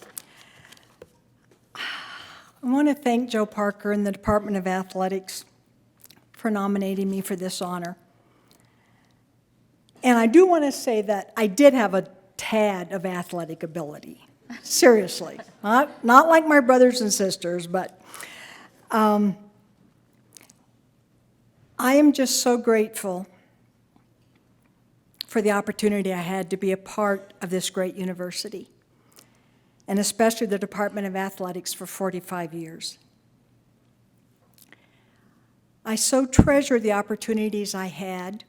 I want to thank Joe Parker and the Department of Athletics for nominating me for this honor. And I do want to say that I did have a tad of athletic ability. Seriously. Not like my brothers and sisters, but I am just so grateful for the opportunity I had to be a part of this great university, and especially the Department of Athletics for 45 years. I so treasure the opportunities I had,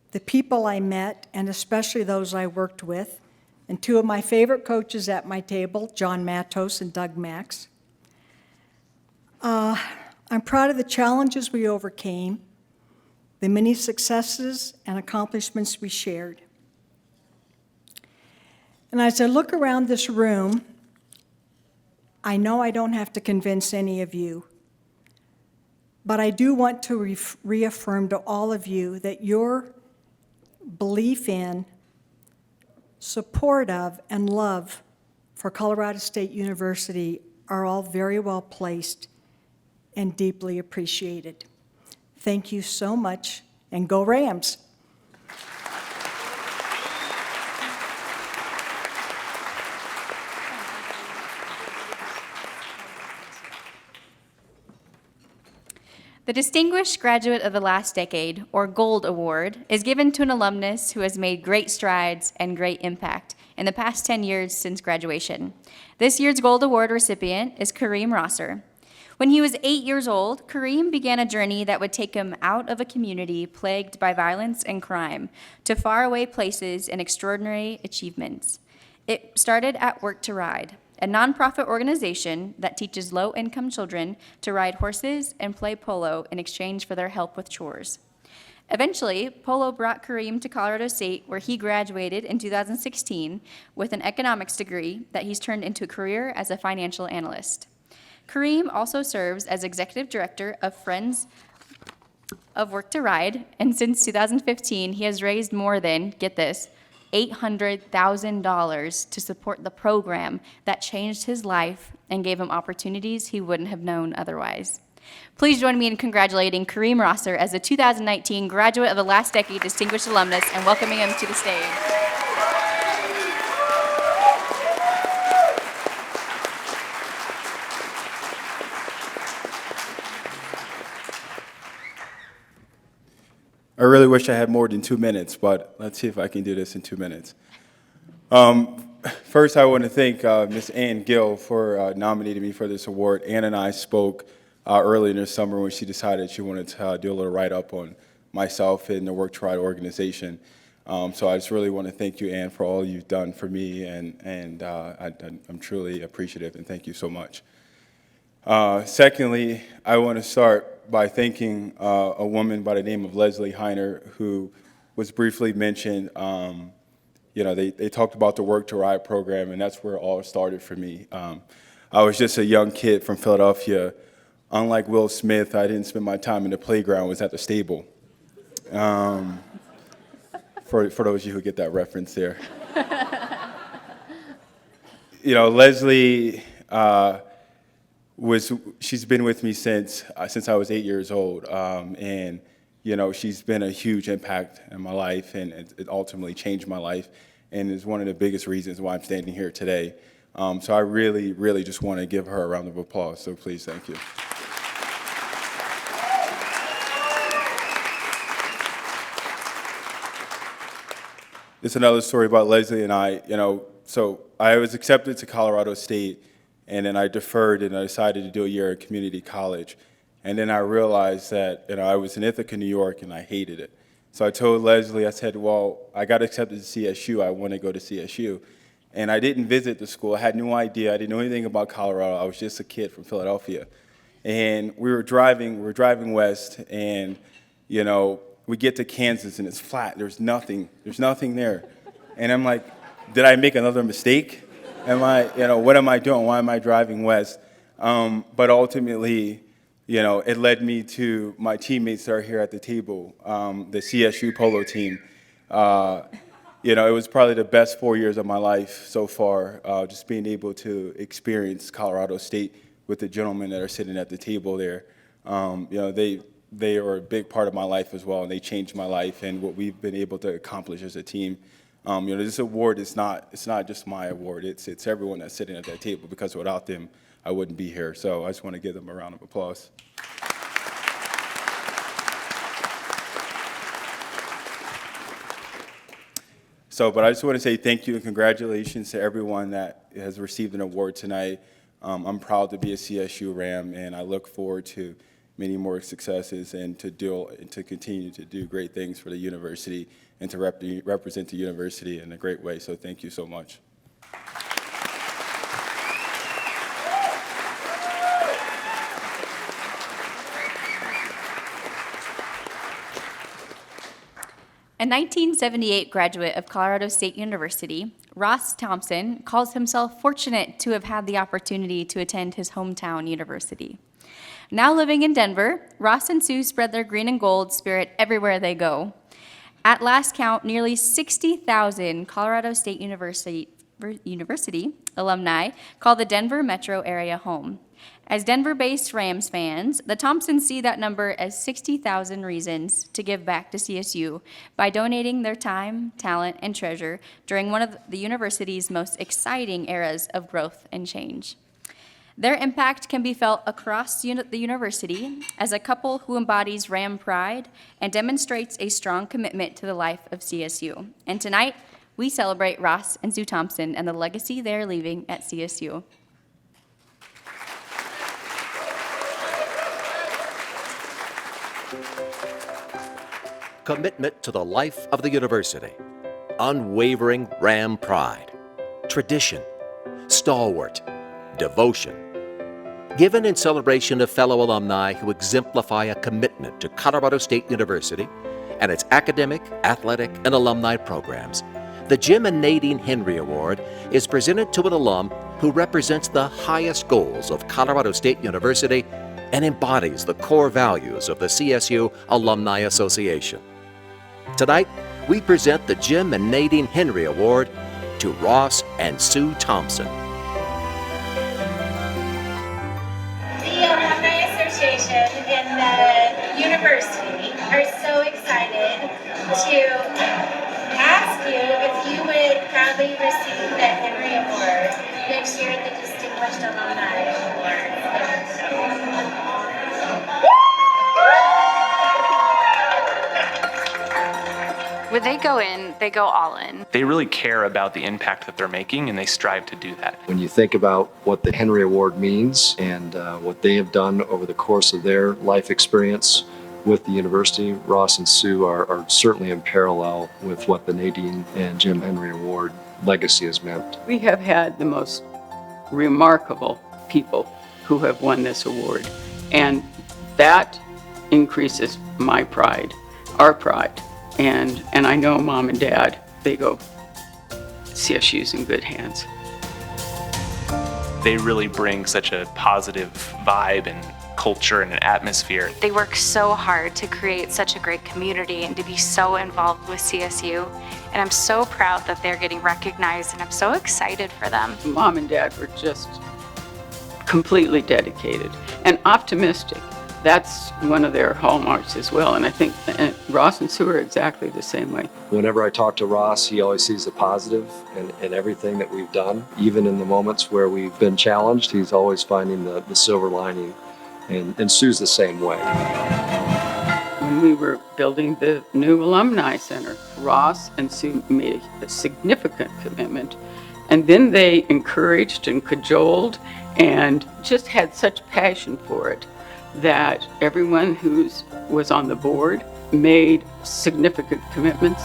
the people I met, and especially those I worked with, and 2 of my favorite coaches at my table, John Matos and Doug Max. I'm proud of the challenges we overcame, the many successes and accomplishments we shared. And as I look around this room, I know I don't have to convince any of you, but I do want to reaffirm to all of you that your belief in, support of, and love for Colorado State University are all very well placed and deeply appreciated. Thank you so much, and go Rams. The Distinguished Graduate of the Last Decade, or Gold Award, is given to an alumnus who has made great strides and great impact in the past 10 years since graduation. This year's Gold Award recipient is Kareem Rosser. When he was 8 years old, Kareem began a journey that would take him out of a community plagued by violence and crime to faraway places and extraordinary achievements. It started at Work to Ride, a nonprofit organization that teaches low-income children to ride horses and play polo in exchange for their help with chores. Eventually, polo brought Kareem to Colorado State, where he graduated in 2016 with an economics degree that he's turned into a career as a financial analyst. Kareem also serves as executive director of Friends of Work to Ride, and since 2015, he has raised more than, get this, $800,000 to support the program that changed his life and gave him opportunities he wouldn't have known otherwise. Please join me in congratulating Kareem Rosser as the 2019 Graduate of the Last Decade Distinguished Alumnus and welcoming him to the stage. I really wish I had more than 2 minutes, but let's see if I can do this in 2 minutes. First, I want to thank Ms. Ann Gill for nominating me for this award. Ann and I spoke early in the summer when she decided she wanted to do a little write-up on myself and the Work to Ride organization. So I just really want to thank you, Ann, for all you've done for me, and I'm truly appreciative, and thank you so much. Secondly, I want to start by thanking a woman by the name of Leslie Heiner, who was briefly mentioned. they talked about the Work to Ride program, and that's where it all started for me. I was just a young kid from Philadelphia. Unlike Will Smith, I didn't spend my time in the playground, I was at the stable. For those of you who get that reference there. Leslie she's been with me since I was 8 years old, and she's been a huge impact in my life, and it ultimately changed my life, and is one of the biggest reasons why I'm standing here today. So I really, really just want to give her a round of applause. So please, thank you. It's another story about Leslie and I. So I was accepted to Colorado State, and then I deferred and I decided to do a year at community college. And then I realized that I was in Ithaca, New York, and I hated it. So I told Leslie, I said, well, I got accepted to CSU. I want to go to CSU. And I didn't visit the school. I had no idea. I didn't know anything about Colorado. I was just a kid from Philadelphia. And we were driving west, and we get to Kansas, and it's flat. There's nothing there. And I'm like, did I make another mistake? What am I doing? Why am I driving west? But ultimately, it led me to my teammates that are here at the table, the CSU polo team. It was probably the best 4 years of my life so far, just being able to experience Colorado State with the gentlemen that are sitting at the table there. They are a big part of my life as well, and they changed my life and what we've been able to accomplish as a team. This award is not just my award. It's everyone that's sitting at that table, because without them, I wouldn't be here. So I just want to give them a round of applause. But I just want to say thank you and congratulations to everyone that has received an award tonight. I'm proud to be a CSU Ram, and I look forward to many more successes and to continue to do great things for the university and to represent the university in a great way. So thank you so much. A 1978 graduate of Colorado State University, Ross Thompson calls himself fortunate to have had the opportunity to attend his hometown university. Now living in Denver, Ross and Sue spread their green and gold spirit everywhere they go. At last count, nearly 60,000 Colorado State University alumni call the Denver metro area home. As Denver-based Rams fans, the Thompsons see that number as 60,000 reasons to give back to CSU by donating their time, talent, and treasure during one of the university's most exciting eras of growth and change. Their impact can be felt across the university as a couple who embodies Ram pride and demonstrates a strong commitment to the life of CSU. And tonight, we celebrate Ross and Sue Thompson and the legacy they're leaving at CSU. Commitment to the life of the university, unwavering Ram pride, tradition, stalwart, devotion. Given in celebration of fellow alumni who exemplify a commitment to Colorado State University and its academic, athletic, and alumni programs, the Jim and Nadine Henry Award is presented to an alum who represents the highest goals of Colorado State University and embodies the core values of the CSU Alumni Association. Tonight, we present the Jim and Nadine Henry Award to Ross and Sue Thompson. The Alumni Association and the university are so excited to ask you if you would proudly receive the Henry Award next year at the Distinguished Alumni Award. When they go in, they go all in. They really care about the impact that they're making, and they strive to do that. When you think about what the Henry Award means and what they have done over the course of their life experience with the university, Ross and Sue are certainly in parallel with what the Nadine and Jim Henry Award legacy has meant. We have had the most remarkable people who have won this award, and that increases my pride, our pride. And I know Mom and Dad, they go CSU's in good hands. They really bring such a positive vibe and culture and an atmosphere. They work so hard to create such a great community and to be so involved with CSU. And I'm so proud that they're getting recognized, and I'm so excited for them. Mom and Dad were just completely dedicated and optimistic. That's one of their hallmarks as well, and I think Ross and Sue are exactly the same way. Whenever I talk to Ross, he always sees the positive in everything that we've done. Even in the moments where we've been challenged, he's always finding the silver lining, and Sue's the same way. When we were building the new Alumni Center, Ross and Sue made a significant commitment, and then they encouraged and cajoled and just had such passion for it that everyone who was on the board made significant commitments.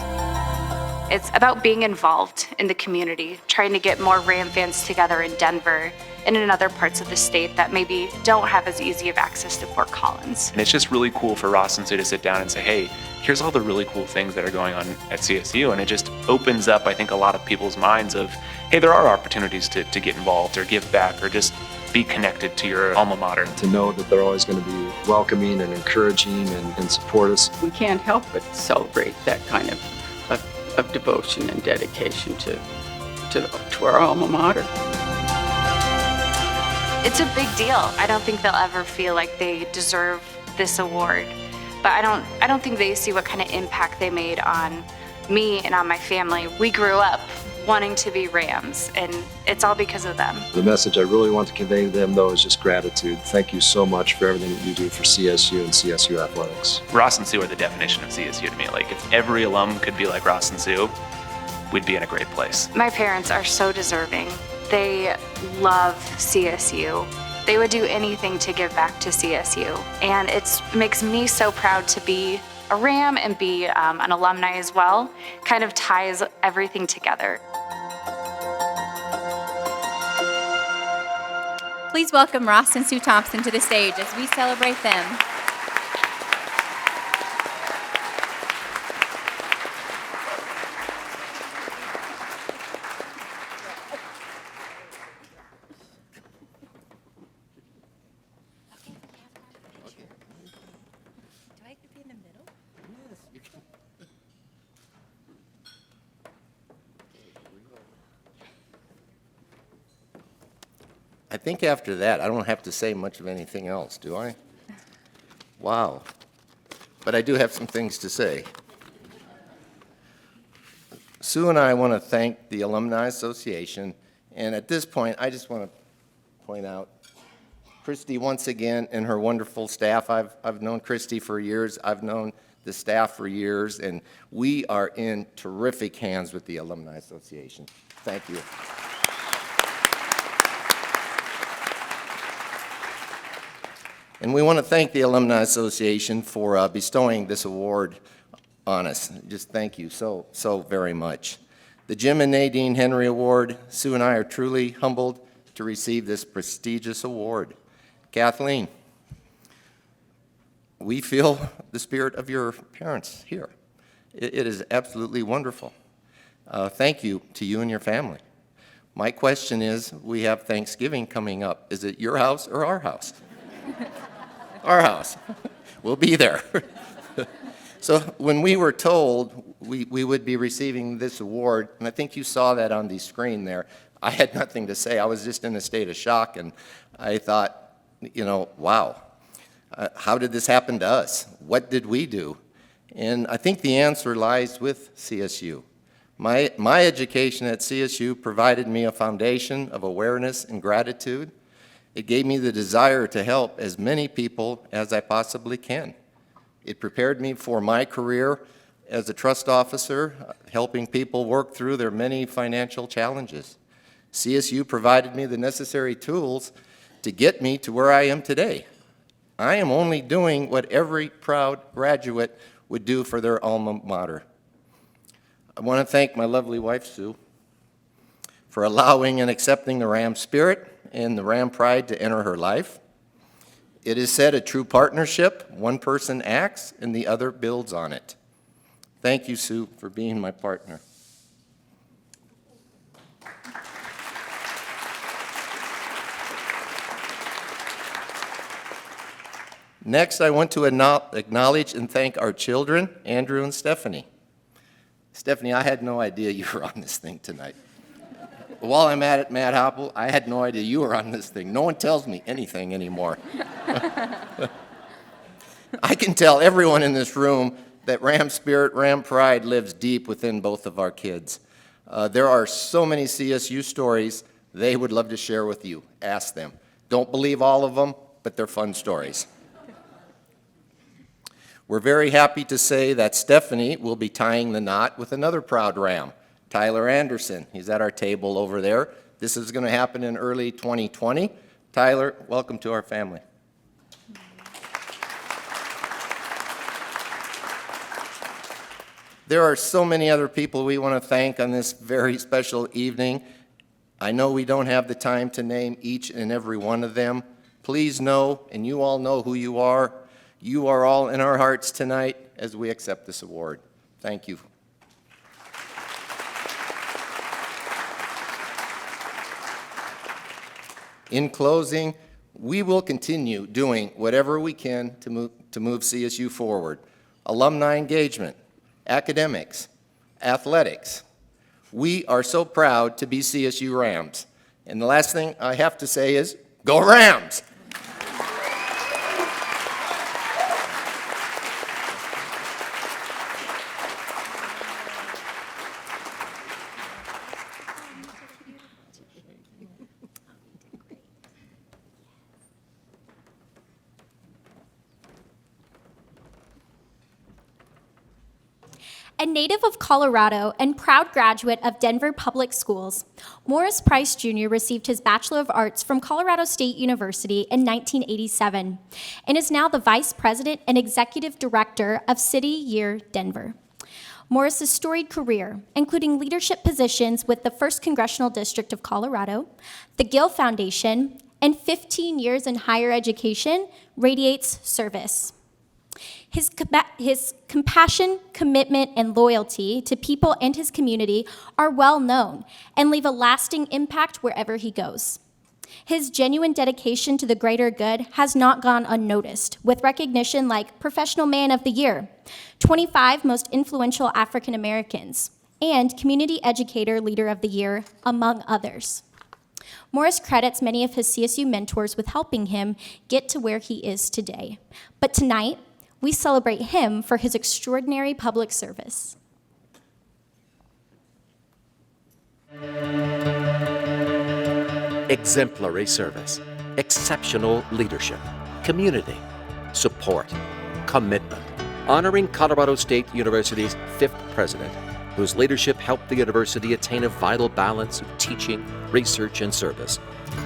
It's about being involved in the community, trying to get more Ram fans together in Denver and in other parts of the state that maybe don't have as easy of access to Fort Collins. And it's just really cool for Ross and Sue to sit down and say, hey, here's all the really cool things that are going on at CSU. And it just opens up, I think, a lot of people's minds of, hey, there are opportunities to get involved or give back or just be connected to your alma mater. To know that they're always going to be welcoming and encouraging and support us. We can't help but celebrate that kind of devotion and dedication to our alma mater. It's a big deal. I don't think they'll ever feel like they deserve this award, but I don't think they see what kind of impact they made on me and on my family. We grew up wanting to be Rams, and it's all because of them. The message I really want to convey to them, though, is just gratitude. Thank you so much for everything that you do for CSU and CSU athletics. Ross and Sue are the definition of CSU to me. Like, if every alum could be like Ross and Sue, we'd be in a great place. My parents are so deserving. They love CSU. They would do anything to give back to CSU, and it makes me so proud to be a Ram and be an alumni as well. Kind of ties everything together. Please welcome Ross and Sue Thompson to the stage as we celebrate them. I think after that, I don't have to say much of anything else, do I? Wow. But I do have some things to say. Sue and I want to thank the Alumni Association, and at this point, I just want to point out Christy once again and her wonderful staff. I've known Christy for years. I've known the staff for years, and we are in terrific hands with the Alumni Association. Thank you. And we want to thank the Alumni Association for bestowing this award on us. Just thank you so very much. The Jim and Nadine Henry Award, Sue and I are truly humbled to receive this prestigious award. Kathleen, we feel the spirit of your parents here. It is absolutely wonderful. Thank you to you and your family. My question is, we have Thanksgiving coming up. Is it your house or our house? Our house. We'll be there. So when we were told we would be receiving this award, and I think you saw that on the screen there, I had nothing to say. I was just in a state of shock, and I thought, you know, wow, how did this happen to us? What did we do? And I think the answer lies with CSU. My education at CSU provided me a foundation of awareness and gratitude. It gave me the desire to help as many people as I possibly can. It prepared me for my career as a trust officer, helping people work through their many financial challenges. CSU provided me the necessary tools to get me to where I am today. I am only doing what every proud graduate would do for their alma mater. I want to thank my lovely wife, Sue, for allowing and accepting the Ram spirit and the Ram pride to enter her life. It is said a true partnership, one person acts and the other builds on it. Thank you, Sue, for being my partner. Next, I want to acknowledge and thank our children, Andrew and Stephanie. Stephanie, I had no idea you were on this thing tonight. While I'm at it, Matt Hopple, I had no idea you were on this thing. No one tells me anything anymore. I can tell everyone in this room that Ram spirit, Ram pride lives deep within both of our kids. There are so many CSU stories they would love to share with you. Ask them. Don't believe all of them, but they're fun stories. We're very happy to say that Stephanie will be tying the knot with another proud Ram, Tyler Anderson. He's at our table over there. This is going to happen in early 2020. Tyler, welcome to our family. There are so many other people we want to thank on this very special evening. I know we don't have the time to name each and every one of them. Please know, and you all know who you are all in our hearts tonight as we accept this award. Thank you. In closing, we will continue doing whatever we can to move CSU forward. Alumni engagement, academics, athletics. We are so proud to be CSU Rams. And the last thing I have to say is, go Rams! A native of Colorado and proud graduate of Denver Public Schools, Morris Price Jr. received his Bachelor of Arts from Colorado State University in 1987 and is now the Vice President and Executive Director of City Year Denver. Morris's storied career, including leadership positions with the 1st Congressional District of Colorado, the Gill Foundation, and 15 years in higher education, radiates service. His compassion, commitment, and loyalty to people and his community are well known and leave a lasting impact wherever he goes. His genuine dedication to the greater good has not gone unnoticed, with recognition like Professional Man of the Year, 25 Most Influential African Americans, and Community Educator Leader of the Year, among others. Morris credits many of his CSU mentors with helping him get to where he is today. But tonight, we celebrate him for his extraordinary public service. Exemplary service, exceptional leadership, community, support, commitment. Honoring Colorado State University's 5th president, whose leadership helped the university attain a vital balance of teaching, research, and service.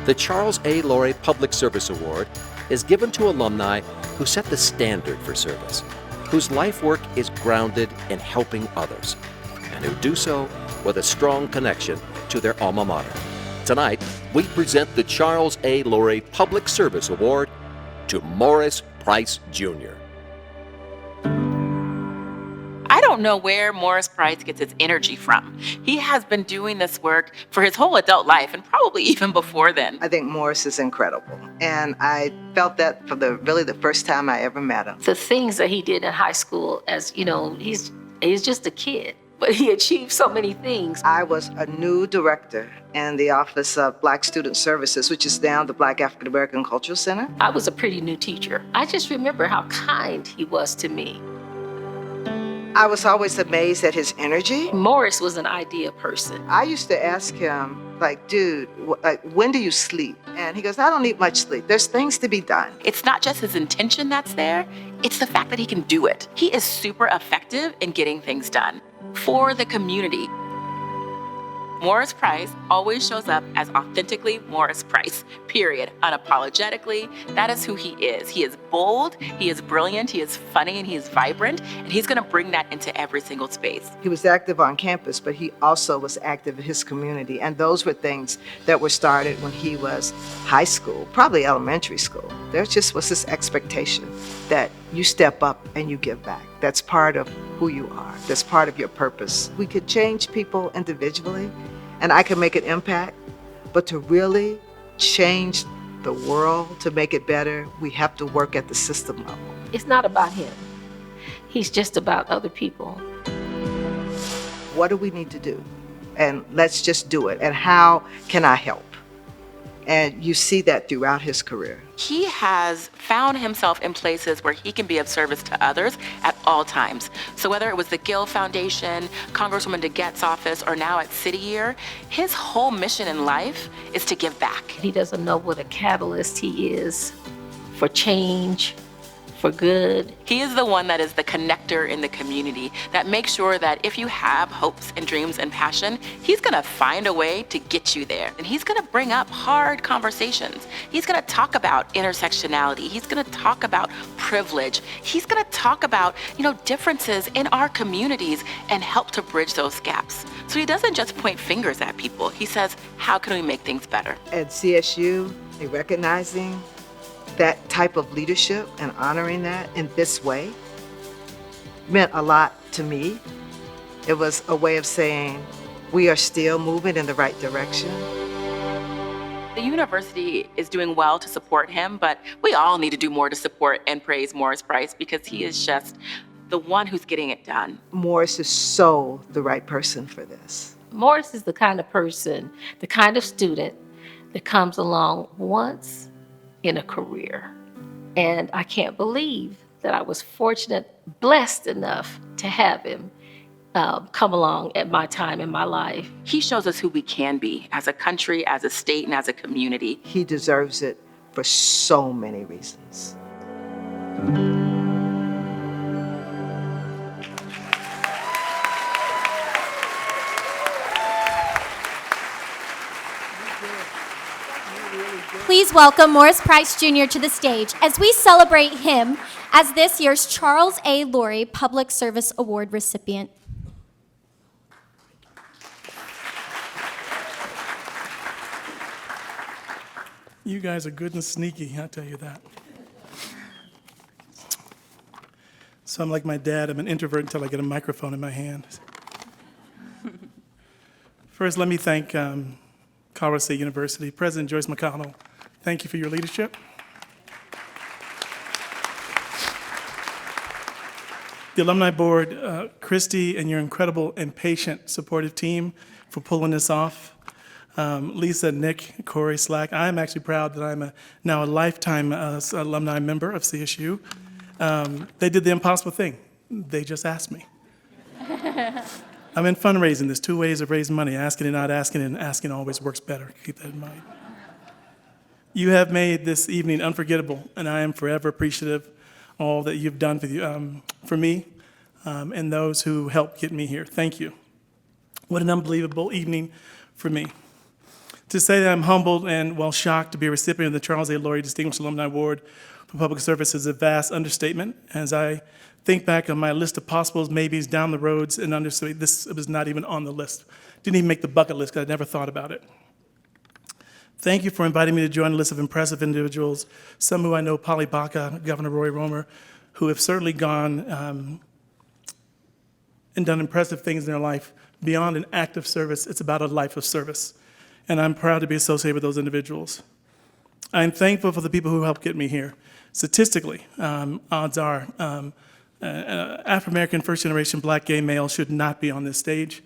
The Charles A. Laurie Public Service Award is given to alumni who set the standard for service, whose life work is grounded in helping others, and who do so with a strong connection to their alma mater. Tonight, we present the Charles A. Laurie Public Service Award to Morris Price Jr. I don't know where Morris Price gets his energy from. He has been doing this work for his whole adult life and probably even before then. I think Morris is incredible. And I felt that for the first time I ever met him. The things that he did in high school, as you know, he's just a kid, but he achieved so many things. I was a new director in the Office of Black Student Services, which is now the Black African American Cultural Center. I was a pretty new teacher. I just remember how kind he was to me. I was always amazed at his energy. Morris was an idea person. I used to ask him, like, dude, when do you sleep? And he goes, I don't need much sleep. There's things to be done. It's not just his intention that's there, it's the fact that he can do it. He is super effective in getting things done for the community. Morris Price always shows up as authentically Morris Price, period, unapologetically. That is who he is. He is bold, he is brilliant, he is funny, and he is vibrant, and he's gonna bring that into every single space. He was active on campus, but he also was active in his community, and those were things that were started when he was high school, probably elementary school. There just was this expectation that you step up and you give back. That's part of who you are. That's part of your purpose. We could change people individually, and I can make an impact, but to really change the world to make it better, we have to work at the system level. It's not about him. He's just about other people. What do we need to do? And let's just do it. And how can I help? And you see that throughout his career. He has found himself in places where he can be of service to others at all times. So whether it was the Gill Foundation, Congresswoman DeGette's office, or now at City Year, his whole mission in life is to give back. He doesn't know what a catalyst he is for change, for good. He is the one that is the connector in the community that makes sure that if you have hopes and dreams and passion, he's gonna find a way to get you there. And he's gonna bring up hard conversations. He's gonna talk about intersectionality. He's gonna talk about privilege. He's gonna talk about, differences in our communities and help to bridge those gaps. So he doesn't just point fingers at people. He says, how can we make things better? At CSU, they're recognizing that type of leadership and honoring that in this way meant a lot to me. It was a way of saying we are still moving in the right direction. The university is doing well to support him, but we all need to do more to support and praise Morris Price because he is just the one who's getting it done. Morris is so the right person for this. Morris is the kind of person, the kind of student that comes along once in a career. And I can't believe that I was fortunate, blessed enough to have him come along at my time in my life. He shows us who we can be as a country, as a state, and as a community. He deserves it for so many reasons. Please welcome Morris Price Jr. to the stage as we celebrate him as this year's Charles A. Laurie Public Service Award recipient. You guys are good and sneaky, I'll tell you that. So I'm like my dad, I'm an introvert until I get a microphone in my hand. First, let me thank Colorado State University, President Joyce McConnell. Thank you for your leadership. The Alumni Board, Christy, and your incredible and patient supportive team for pulling this off. Lisa, Nick, Corey, Slack. I'm actually proud that I'm now a lifetime alumni member of CSU. They did the impossible thing. They just asked me. I'm in fundraising. There's two ways of raising money, asking and not asking, and asking always works better. Keep that in mind. You have made this evening unforgettable, and I am forever appreciative of all that you've done for me and those who helped get me here. Thank you. What an unbelievable evening for me. To say that I'm humbled and, shocked to be a recipient of the Charles A. Laurie Distinguished Alumni Award for Public Service is a vast understatement. As I think back on my list of possibles, maybes, down the roads, and understatement, this was not even on the list. Didn't even make the bucket list because I never thought about it. Thank you for inviting me to join a list of impressive individuals, some who I know, Polly Baca, Governor Roy Romer, who have certainly gone and done impressive things in their life. Beyond an act of service, it's about a life of service. And I'm proud to be associated with those individuals. I'm thankful for the people who helped get me here. Statistically, odds are Afro-American first-generation black gay male should not be on this stage.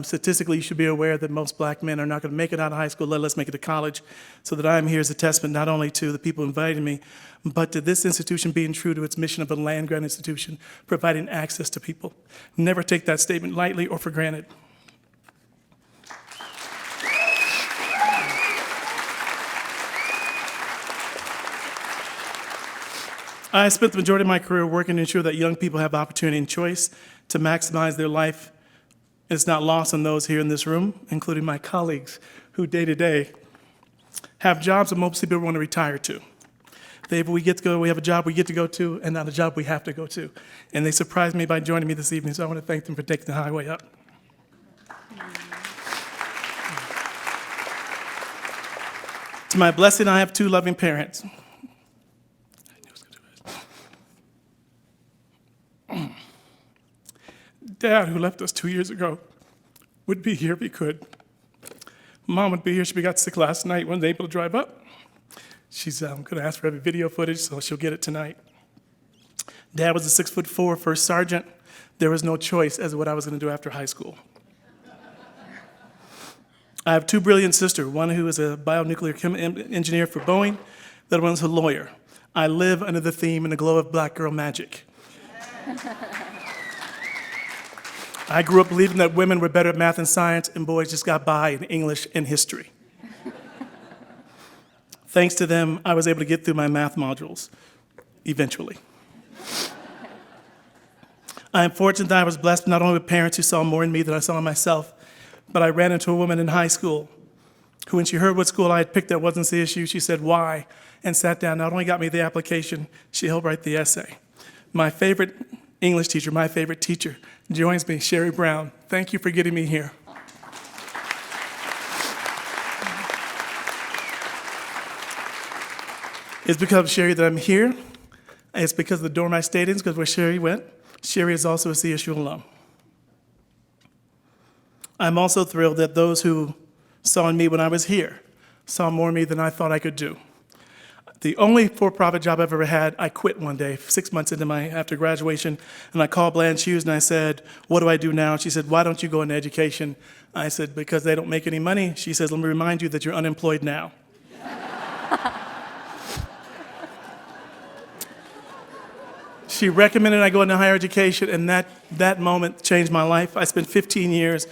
Statistically, you should be aware that most black men are not going to make it out of high school, let alone make it to college. So that I'm here as a testament not only to the people inviting me, but to this institution being true to its mission of a land-grant institution, providing access to people. Never take that statement lightly or for granted. I spent the majority of my career working to ensure that young people have opportunity and choice to maximize their life. It's not lost on those here in this room, including my colleagues, who day to day have jobs that most people want to retire to. We have a job we get to go to and not a job we have to go to. And they surprised me by joining me this evening, so I want to thank them for taking the highway up. To my blessing, I have two loving parents. Dad, who left us 2 years ago, would be here if he could. Mom would be here. She got sick last night, wasn't able to drive up. She's going to ask for every video footage, so she'll get it tonight. Dad was a 6'4" first sergeant. There was no choice as to what I was going to do after high school. I have two brilliant sisters, one who is a bionuclear engineer for Boeing, the other one's a lawyer. I live under the theme in the glow of black girl magic. I grew up believing that women were better at math and science and boys just got by in English and history. Thanks to them, I was able to get through my math modules, eventually. I am fortunate that I was blessed not only with parents who saw more in me than I saw in myself, but I ran into a woman in high school who, when she heard what school I had picked that wasn't CSU, she said, "Why?" and sat down, not only got me the application, she helped write the essay. My favorite English teacher, my favorite teacher, joins me, Sherry Brown. Thank you for getting me here. It's because of Sherry that I'm here. It's because of the dorm I stayed in, it's because where Sherry went. Sherry is also a CSU alum. I'm also thrilled that those who saw in me when I was here saw more in me than I thought I could do. The only for-profit job I've ever had, I quit one day, 6 months after graduation, and I called Blanche Hughes and I said, "What do I do now?" She said, "Why don't you go into education?" I said, "Because they don't make any money." She says, "Let me remind you that you're unemployed now." She recommended I go into higher education, and that moment changed my life. I spent 15 years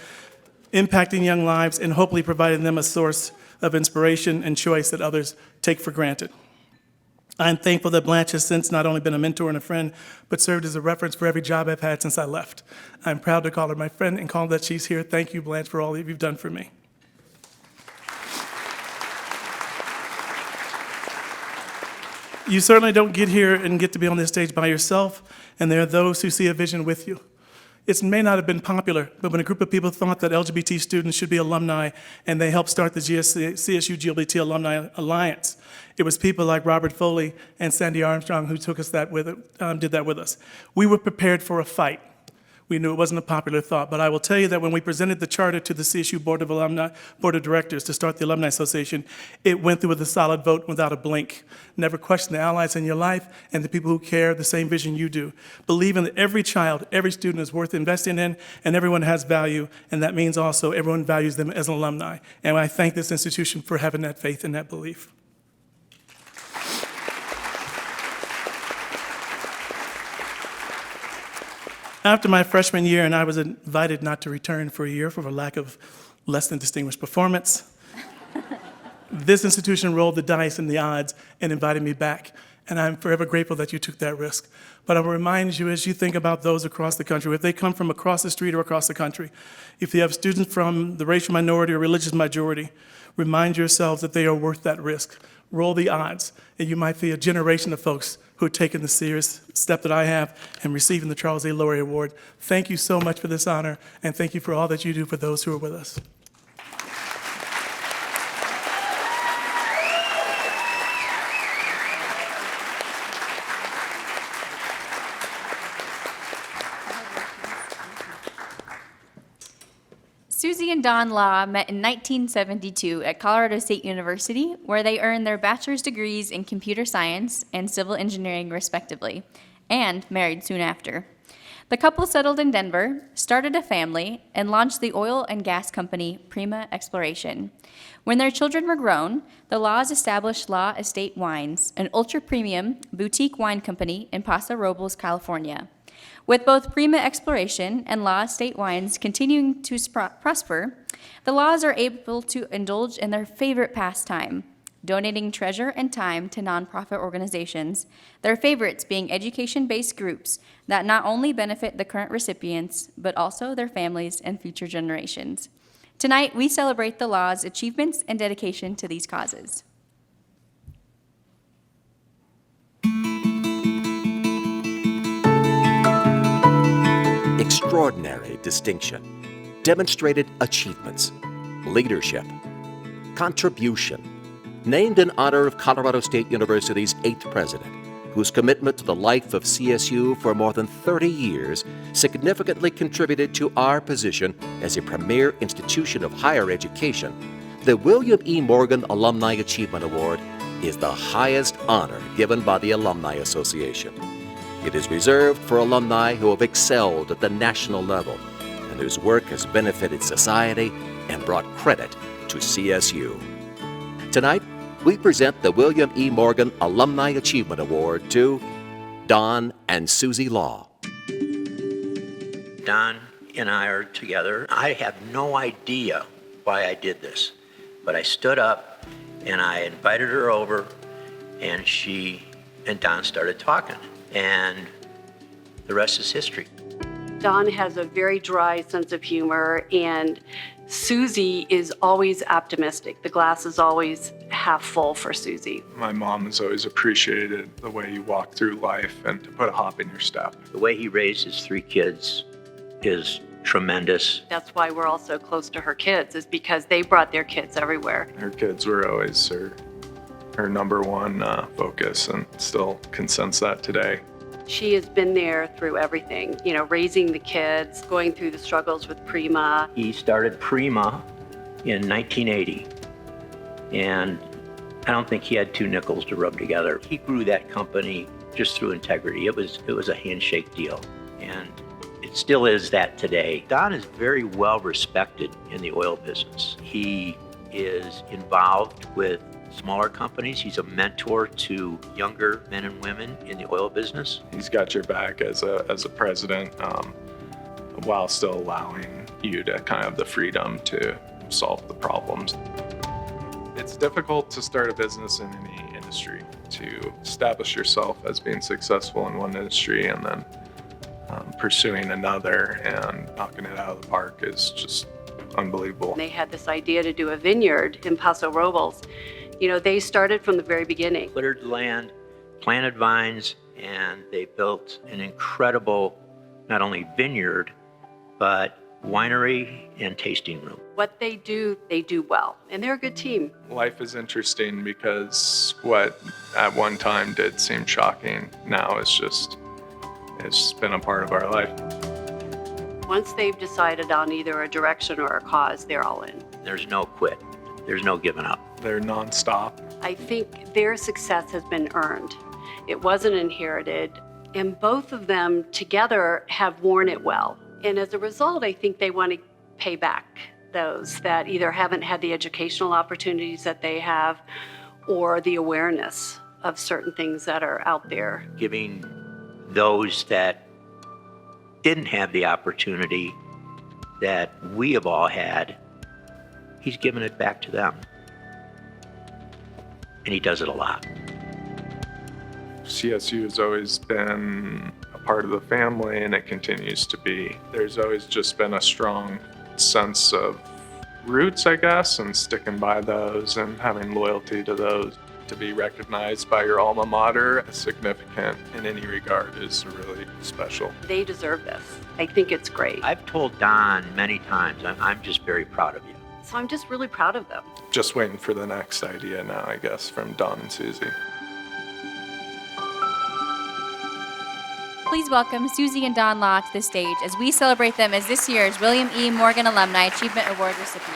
impacting young lives and hopefully providing them a source of inspiration and choice that others take for granted. I'm thankful that Blanche has since not only been a mentor and a friend, but served as a reference for every job I've had since I left. I'm proud to call her my friend and call that she's here. Thank you, Blanche, for all that you've done for me. You certainly don't get here and get to be on this stage by yourself, and there are those who see a vision with you. It may not have been popular, but when a group of people thought that LGBT students should be alumni, and they helped start the CSU GLBT Alumni Alliance, it was people like Robert Foley and Sandy Armstrong who took us did that with us. We were prepared for a fight. We knew it wasn't a popular thought, but I will tell you that when we presented the charter to the CSU Board of Directors to start the Alumni Association, it went through with a solid vote without a blink. Never question the allies in your life and the people who care the same vision you do. Believing that every child, every student is worth investing in, and everyone has value, and that means also everyone values them as an alumni. And I thank this institution for having that faith and that belief. After my freshman year, and I was invited not to return for a year for a lack of less than distinguished performance, this institution rolled the dice and the odds and invited me back. And I'm forever grateful that you took that risk. But I will remind you, as you think about those across the country, if they come from across the street or across the country, if you have students from the racial minority or religious majority, remind yourselves that they are worth that risk. Roll the odds, and you might see a generation of folks who have taken the serious step that I have in receiving the Charles A. Laurie Award. Thank you so much for this honor, and thank you for all that you do for those who are with us. Susie and Don Law met in 1972 at Colorado State University, where they earned their bachelor's degrees in computer science and civil engineering, respectively, and married soon after. The couple settled in Denver, started a family, and launched the oil and gas company Prima Exploration. When their children were grown, the Laws established Law Estate Wines, an ultra-premium boutique wine company in Paso Robles, California. With both Prima Exploration and Law Estate Wines continuing to prosper, the Laws are able to indulge in their favorite pastime, donating treasure and time to nonprofit organizations, their favorites being education-based groups that not only benefit the current recipients, but also their families and future generations. Tonight, we celebrate the Law's achievements and dedication to these causes. Extraordinary distinction, demonstrated achievements, leadership, contribution, named in honor of Colorado State University's 8th president, whose commitment to the life of CSU for more than 30 years significantly contributed to our position as a premier institution of higher education. The William E. Morgan Alumni Achievement Award is the highest honor given by the Alumni Association. It is reserved for alumni who have excelled at the national level and whose work has benefited society and brought credit to CSU. Tonight, we present the William E. Morgan Alumni Achievement Award to Don and Susie Law. Don and I are together. I have no idea why I did this, but I stood up and I invited her over, and she and Don started talking, and the rest is history. Don has a very dry sense of humor, and Susie is always optimistic. The glass is always half full for Susie. My mom has always appreciated the way you walk through life and to put a hop in your step. The way he raised his 3 kids is tremendous. That's why we're all so close to her kids, is because they brought their kids everywhere. Her kids were always her number one focus, and still can sense that today. She has been there through everything, you know, raising the kids, going through the struggles with Prima. He started Prima in 1980, and I don't think he had 2 nickels to rub together. He grew that company just through integrity. It was a handshake deal, and it still is that today. Don is very well respected in the oil business. He is involved with smaller companies. He's a mentor to younger men and women in the oil business. He's got your back as a president, while still allowing you to kind of have the freedom to solve the problems. It's difficult to start a business in any industry, to establish yourself as being successful in one industry and then pursuing another and knocking it out of the park is just unbelievable. They had this idea to do a vineyard in Paso Robles. You know, they started from the very beginning. Cleared land, planted vines, and they built an incredible, not only vineyard, but winery and tasting room. What they do well, and they're a good team. Life is interesting because what at one time did seem shocking now it's been a part of our life. Once they've decided on either a direction or a cause, they're all in. There's no quit. There's no giving up. They're nonstop. I think their success has been earned. It wasn't inherited, and both of them together have worn it well. And as a result, I think they want to pay back those that either haven't had the educational opportunities that they have or the awareness of certain things that are out there. Giving those that didn't have the opportunity that we have all had, he's giving it back to them. And he does it a lot. CSU has always been a part of the family, and it continues to be. There's always just been a strong sense of roots, I guess, and sticking by those and having loyalty to those. To be recognized by your alma mater as significant in any regard is really special. They deserve this. I think it's great. I've told Don many times, I'm just very proud of you. So I'm just really proud of them. Just waiting for the next idea now, I guess, from Don and Susie. Please welcome Susie and Don Law to the stage as we celebrate them as this year's William E. Morgan Alumni Achievement Award recipients.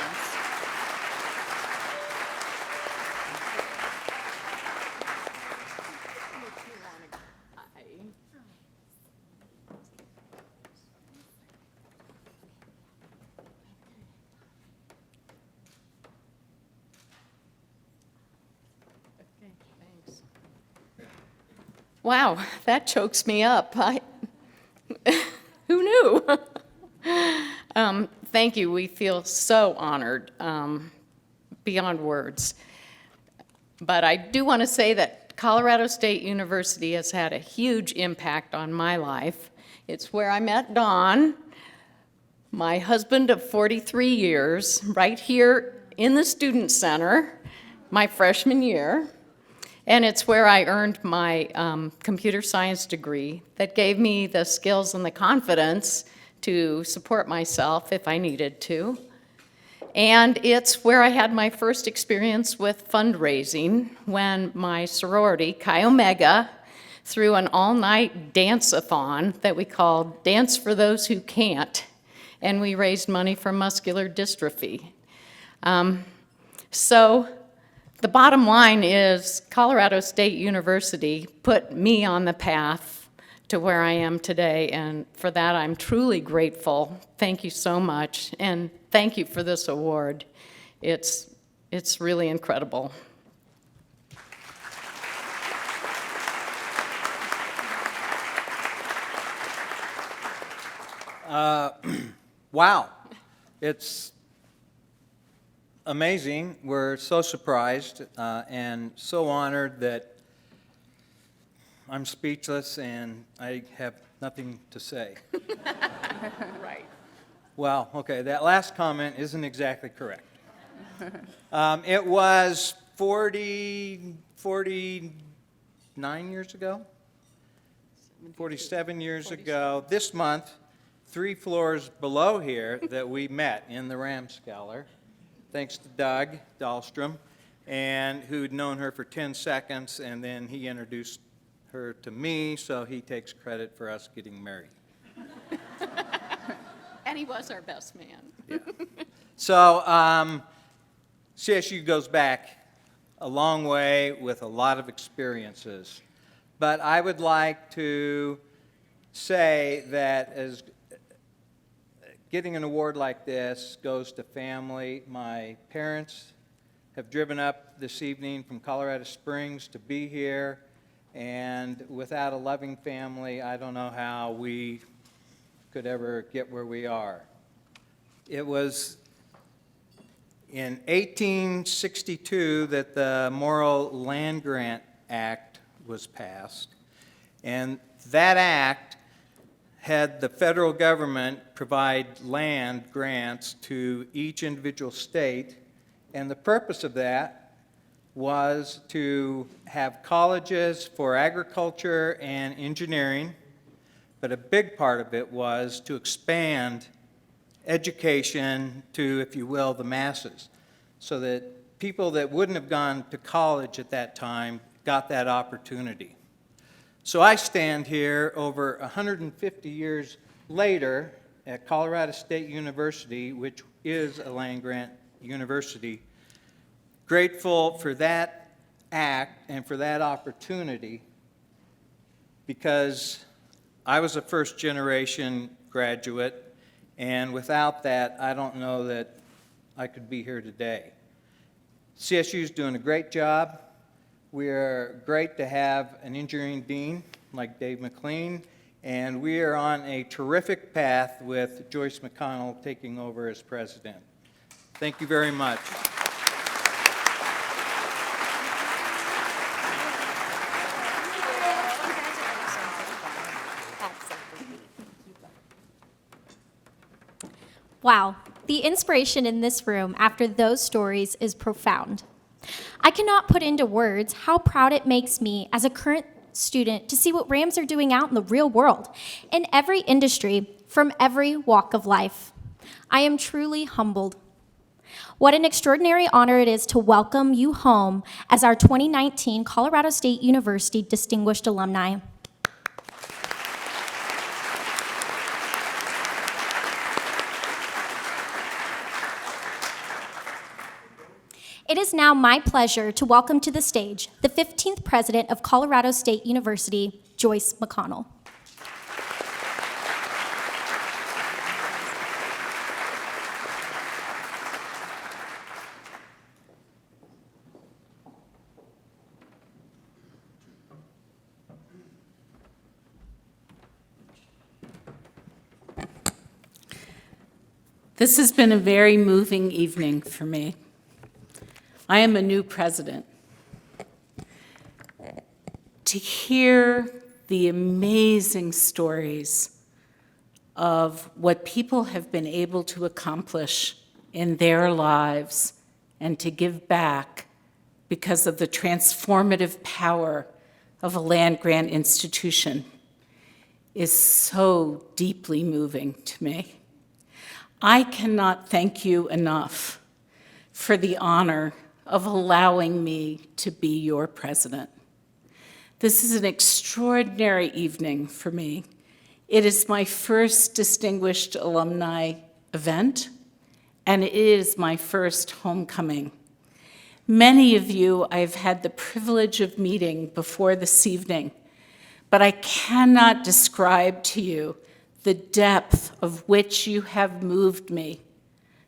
Wow, that chokes me up. Who knew? Thank you. We feel so honored, beyond words. But I do want to say that Colorado State University has had a huge impact on my life. It's where I met Don, my husband of 43 years, right here in the Student Center, my freshman year. And it's where I earned my computer science degree that gave me the skills and the confidence to support myself if I needed to. And it's where I had my first experience with fundraising when my sorority, Chi Omega, threw an all-night dance-a-thon that we called Dance for Those Who Can't, and we raised money for muscular dystrophy. So The bottom line is Colorado State University put me on the path to where I am today, and for that I'm truly grateful. Thank you so much, and thank you for this award. It's really incredible. Wow, it's amazing. We're so surprised and so honored that I'm speechless and I have nothing to say. Right. Well, okay, that last comment isn't exactly correct. It was 49 years ago, 47 years ago, this month, 3 floors below here, that we met in the Ramskeller, thanks to Doug Dahlstrom, and who'd known her for 10 seconds, and then he introduced her to me, so he takes credit for us getting married. And he was our best man. Yeah. So CSU goes back a long way with a lot of experiences, but I would like to say that as getting an award like this goes to family. My parents have driven up this evening from Colorado Springs to be here, and without a loving family, I don't know how we could ever get where we are. It was in 1862 that the Morrill Land Grant Act was passed, and that act had the federal government provide land grants to each individual state, and the purpose of that was to have colleges for agriculture and engineering, but a big part of it was to expand education to, if you will, the masses, so that people that wouldn't have gone to college at that time got that opportunity. So I stand here over 150 years later at Colorado State University, which is a land-grant university, grateful for that act and for that opportunity, because I was a first-generation graduate, and without that, I don't know that I could be here today. CSU is doing a great job. We are great to have an engineering dean like Dave McLean, and we are on a terrific path with Joyce McConnell taking over as president. Thank you very much. Wow, the inspiration in this room after those stories is profound. I cannot put into words how proud it makes me as a current student to see what Rams are doing out in the real world, in every industry, from every walk of life. I am truly humbled. What an extraordinary honor it is to welcome you home as our 2019 Colorado State University Distinguished Alumni. It is now my pleasure to welcome to the stage the 15th President of Colorado State University, Joyce McConnell. This has been a very moving evening for me. I am a new president. To hear the amazing stories of what people have been able to accomplish in their lives and to give back because of the transformative power of a land-grant institution is so deeply moving to me. I cannot thank you enough for the honor of allowing me to be your president. This is an extraordinary evening for me. It is my first Distinguished Alumni event, and it is my first homecoming. Many of you I've had the privilege of meeting before this evening, but I cannot describe to you the depth of which you have moved me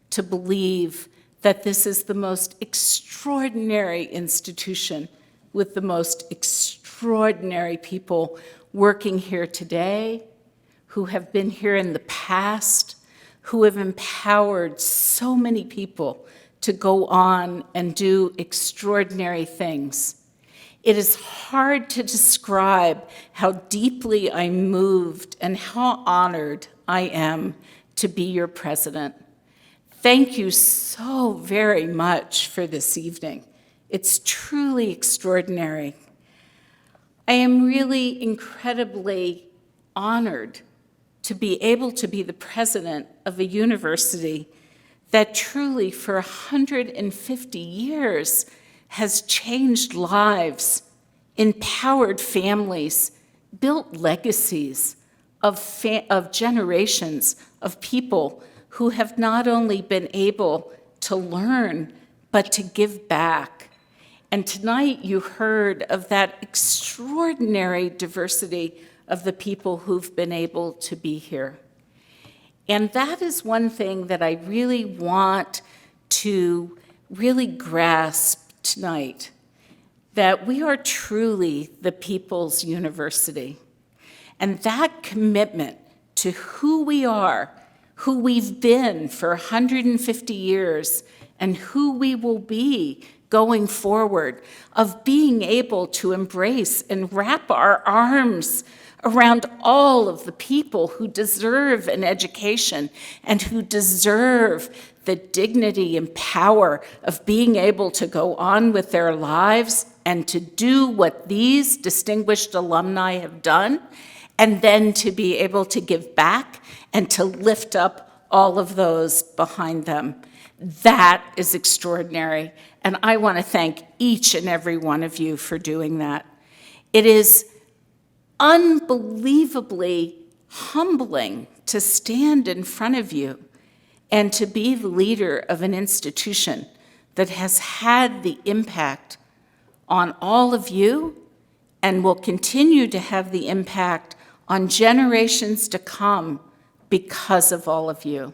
to believe that this is the most extraordinary institution with the most extraordinary people working here today, who have been here in the past, who have empowered so many people to go on and do extraordinary things. It is hard to describe how deeply I'm moved and how honored I am to be your president. Thank you so very much for this evening. It's truly extraordinary. I am really incredibly honored to be able to be the president of a university that truly for 150 years has changed lives, empowered families, built legacies of generations of people who have not only been able to learn, but to give back. And tonight you heard of that extraordinary diversity of the people who've been able to be here. And that is one thing that I really want to really grasp tonight, that we are truly the people's university. And that commitment to who we are, who we've been for 150 years, and who we will be going forward, of being able to embrace and wrap our arms around all of the people who deserve an education and who deserve the dignity and power of being able to go on with their lives and to do what these distinguished alumni have done, and then to be able to give back and to lift up all of those behind them. That is extraordinary, and I want to thank each and every one of you for doing that. It is unbelievably humbling to stand in front of you and to be the leader of an institution that has had the impact on all of you and will continue to have the impact on generations to come because of all of you.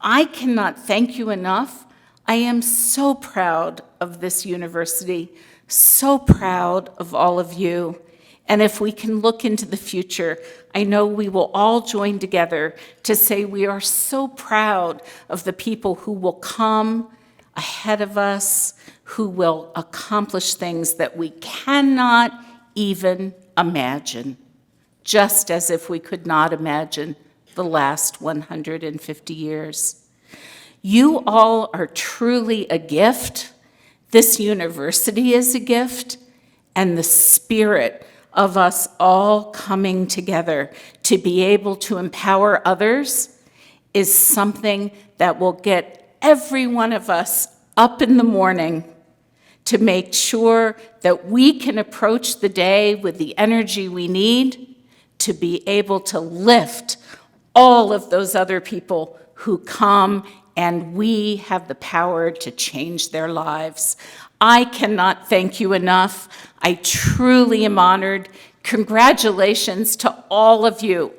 I cannot thank you enough. I am so proud of this university, so proud of all of you. And if we can look into the future, I know we will all join together to say we are so proud of the people who will come ahead of us, who will accomplish things that we cannot even imagine, just as if we could not imagine the last 150 years. You all are truly a gift. This university is a gift, and the spirit of us all coming together to be able to empower others is something that will get every one of us up in the morning to make sure that we can approach the day with the energy we need to be able to lift all of those other people who come, and we have the power to change their lives. I cannot thank you enough. I truly am honored. Congratulations to all of you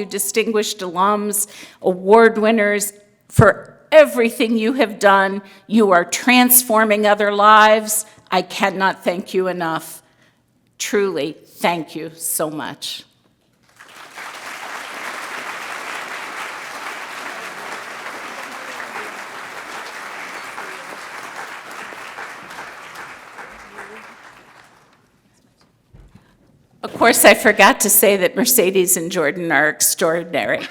distinguished alums, award winners, for everything you have done. You are transforming other lives. I cannot thank you enough. Truly, thank you so much. Of course, I forgot to say that Mercedes and Jordan are extraordinary.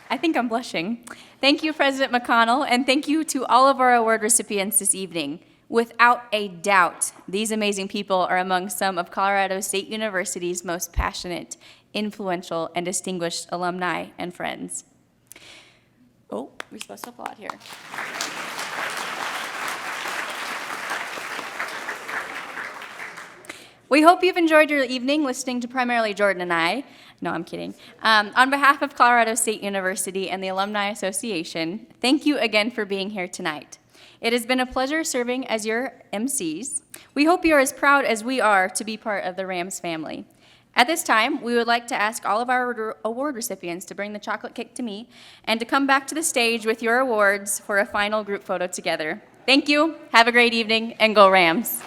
I think I'm blushing. Thank you, President McConnell, and thank you to all of our award recipients this evening. Without a doubt, these amazing people are among some of Colorado State University's most passionate, influential, and distinguished alumni and friends. Oh, we're supposed to applaud here. We hope you've enjoyed your evening listening to primarily Jordan and I. No, I'm kidding. On behalf of Colorado State University and the Alumni Association, thank you again for being here tonight. It has been a pleasure serving as your MCs. We hope you are as proud as we are to be part of the Rams family. At this time, we would like to ask all of our award recipients to bring the chocolate cake to me and to come back to the stage with your awards for a final group photo together. Thank you, have a great evening, and go Rams.